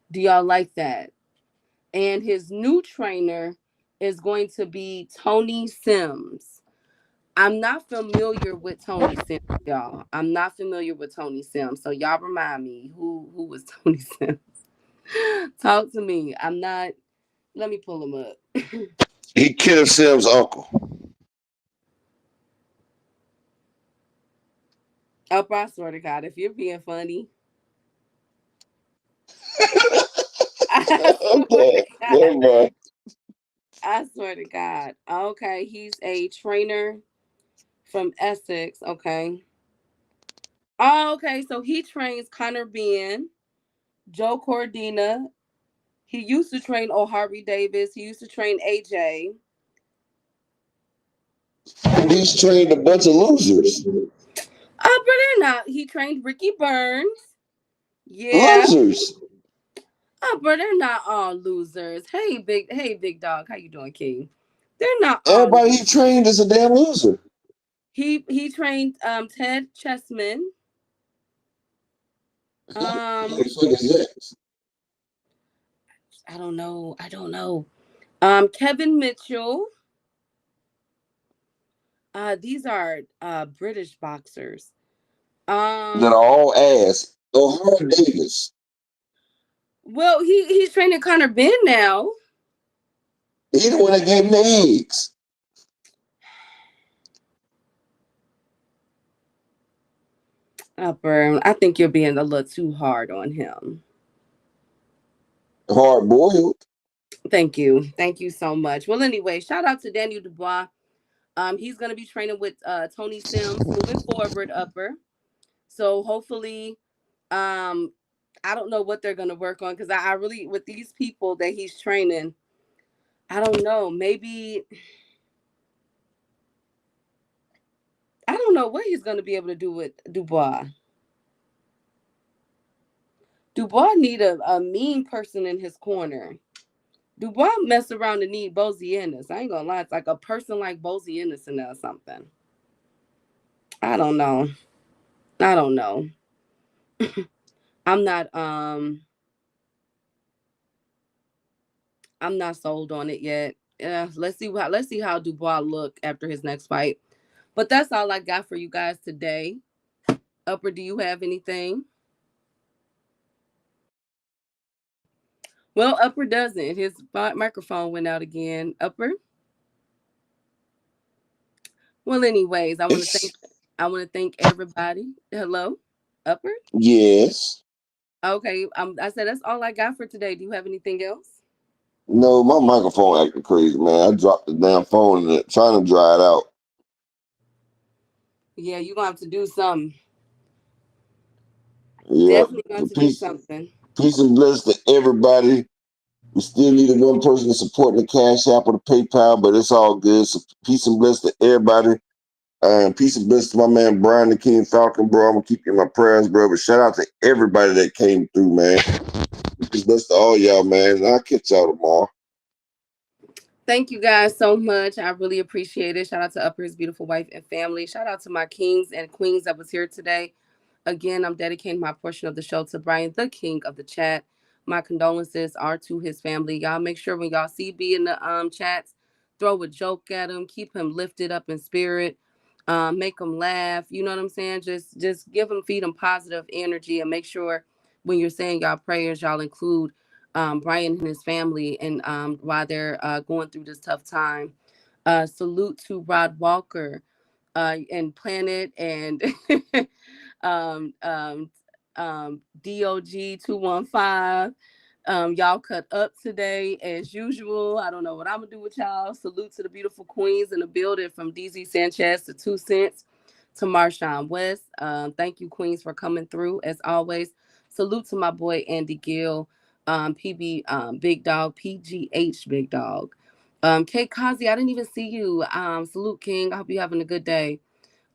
Do y'all like that? And his new trainer is going to be Tony Sims. I'm not familiar with Tony Sims, y'all. I'm not familiar with Tony Sims. So y'all remind me who was Tony Sims. Talk to me. I'm not. Let me pull him up. He killed Sim's uncle. Oh, I swear to God, if you're being funny. Okay, never mind. I swear to God. Okay, he's a trainer from Essex. Okay. Oh, okay, so he trains Connor Ben, Joe Cordina. He used to train O'Harvey Davis. He used to train AJ. He's trained a bunch of losers. Oh, but they're not. He trained Ricky Burns. Yeah. Losers. Oh, but they're not all losers. Hey, big dog. How you doing, King? They're not all Everybody losers. he trained is a damn loser. He trained Ted Chessman. I don't know. Kevin Mitchell. These are British boxers. That are all ass. O'Hara Davis. Well, he's training Connor Ben now. He the one that gave him the eggs. Upper, I think you're being a little too hard on him. Hard boiled. Thank you so much. Well, anyway, shout out to Daniel Dubois. He's gonna be training with Tony Sims moving forward, Upper. So hopefully, I don't know what they're gonna work on, because I really, with these people that he's training, I don't know. Maybe I don't know what he's gonna be able to do with Dubois. Dubois need a mean person in his corner. Dubois mess around and need Bozy Ennis. I ain't gonna lie, it's like a person like Bozy Ennis in there or something. I don't know. I'm not sold on it yet. Let's see how Dubois look after his next fight. But that's all I got for you guys today. Upper, do you have anything? Well, Upper doesn't. His microphone went out again. Upper? Well, anyways, I want to thank everybody. Hello? Upper? Yes. Okay. I said that's all I got for today. Do you have anything else? No, my microphone acting crazy, man. I dropped the damn phone and trying to dry it out. Yeah, you're gonna have to do something. Yeah. Definitely going to do something. Peace and bless to everybody. We still need one person to support the Cash App or the PayPal, but it's all good. So peace and bless to everybody. Peace and bless to my man Brian the King Falcon, bro. I'm gonna keep you in my prayers, bro. But shout out to everybody that came through, man. Peace and bless to all y'all, man. And I'll catch y'all tomorrow. Thank you guys so much. I really appreciate it. Shout out to Upper, his beautiful wife and family. Shout out to my kings and queens that was here today. Again, I'm dedicating my portion of the show to Brian, the king of the chat. My condolences are to his family. Y'all make sure when y'all see B in the chats, throw a joke at him, keep him lifted up in spirit, make him laugh. You know what I'm saying? Just give him, feed him positive energy, and make sure when you're saying y'all prayers, y'all include Brian and his family, and while they're going through this tough time. Salute to Rod Walker and Planet and um, um, DOG 215. Y'all cut up today as usual. I don't know what I'm gonna do with y'all. Salute to the beautiful queens in the building, from DZ Sanchez to 2 Cents to Marshawn West. Thank you, queens, for coming through as always. Salute to my boy Andy Gill, PB Big Dog, PGH Big Dog. Kate Kazi, I didn't even see you. Salute, King. I hope you're having a good day.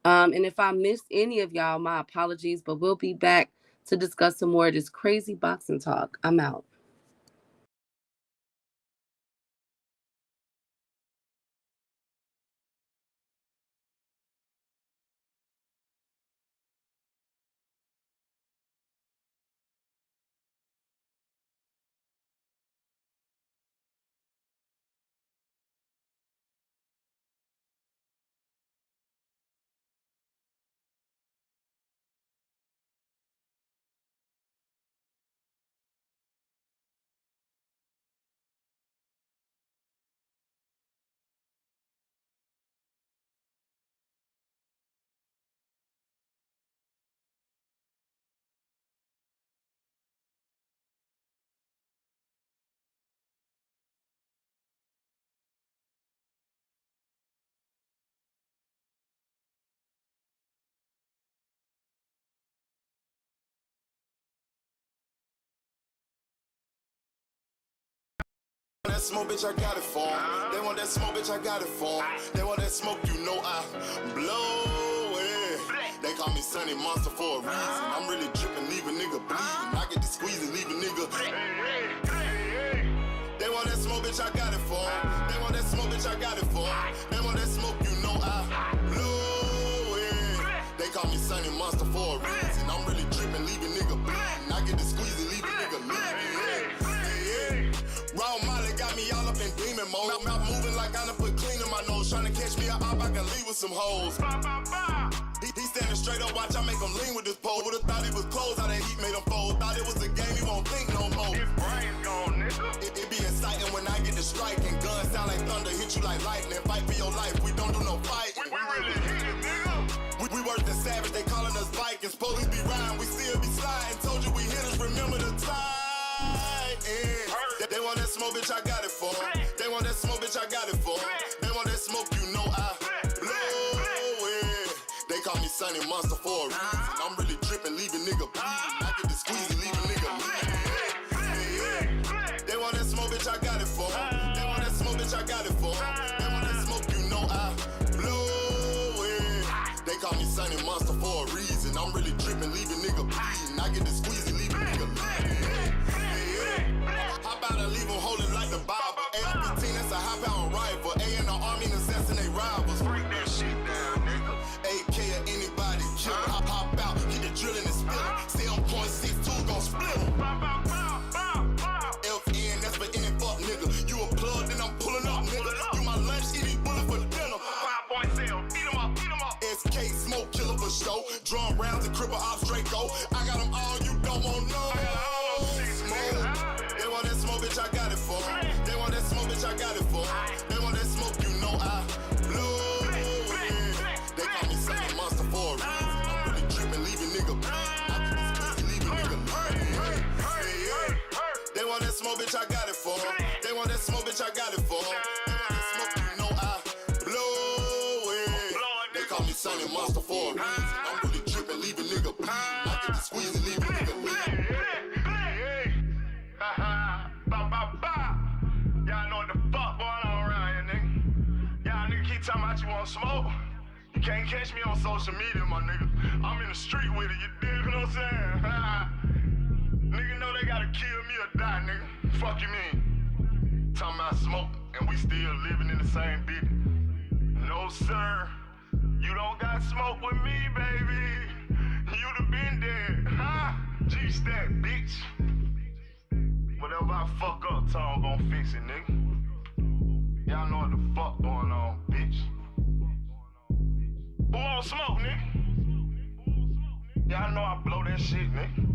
And if I missed any of y'all, my apologies, but we'll be back to discuss some more of this crazy boxing talk. I'm out. That smoke, bitch, I got it for 'em. They want that smoke, bitch, I got it for 'em. They want that smoke, you know I blow it. They call me Sunny Monster for a reason. I'm really dripping, leave a nigga bleeding. I get the squeeze and leave a nigga. They want that smoke, bitch, I got it for 'em. They want that smoke, bitch, I got it for 'em. They want that smoke, you know I blow it. They call me Sunny Monster for a reason. I'm really dripping, leave a nigga bleeding. I get the squeeze and leave a nigga bleeding. Raw Molly got me all up in demon mode. Mouth moving like I done put clean in my nose. Trying to catch me up, I can leave with some hoes. He standing straight up, watch I make him lean with this pole. Would've thought he was closed, how that heat made him fold. Thought it was a game, he won't think no more. His brain's gone, nigga. It be exciting when I get the strike, and guns sound like thunder, hit you like lightning. Fight for your life, we don't do no fight. We really hit it, nigga. We worse than savage, they calling us Vikings. Police be riding, we still be sliding. Told you we hit us, remember the time. They want that smoke, bitch, I got it for 'em. They want that smoke, bitch, I got it for 'em. They want that smoke, you know I blow it. They call me Sunny Monster for a reason. I'm really dripping, leave a nigga bleeding. I get the squeeze and leave a nigga bleeding. They want that smoke, bitch, I got it for 'em. They want that smoke, bitch, I got it for 'em. They want that smoke, you know I blow it. They call me Sunny Monster for a reason. I'm really dripping, leave a nigga bleeding. I get the squeeze and leave a nigga bleeding. How about I leave them holding like the Bible? AR-15, that's a high-power rifle. A in the army and assassinate rivals. Break that shit down, nigga. AK or anybody kill. Hop out, get the drilling and spilling. 7.62 gon' split em. FN, that's for any fuck nigga. You a plug, then I'm pulling up, nigga. You my lunch, eat these bullets for dinner. 5.7, eat 'em up, eat 'em up. SK, smoke killer for show. Drum rounds and cripple ops, Draco. I got them all, you don't want no. They want that smoke, bitch, I got it for 'em. They want that smoke, bitch, I got it for 'em. They want that smoke, you know I blow it. They call me Sunny Monster for a reason. I'm really dripping, leave a nigga bleeding. I get this pussy, leave a nigga bleeding. They want that smoke, bitch, I got it for 'em. They want that smoke, bitch, I got it for 'em. They want that smoke, you know I blow it. They call me Sunny Monster for a reason. I'm really dripping, leave a nigga bleeding. I get the squeeze and leave a nigga bleeding. Y'all know what the fuck going on around here, nigga. Y'all nigga keep talking about you want smoke. You can't catch me on social media, my nigga. I'm in the street with it, you dig what I'm saying? Nigga know they gotta kill me or die, nigga. Fuck you mean? Talking about smoke. and we still living in the same business. No, sir, you don't got smoke with me, baby. You'd have been dead, huh? G-Stack, bitch. Whatever I fuck up, Tom gon' fix it, nigga. Y'all know what the fuck going on, bitch. Who want smoke, nigga? Y'all know I blow that shit, nigga.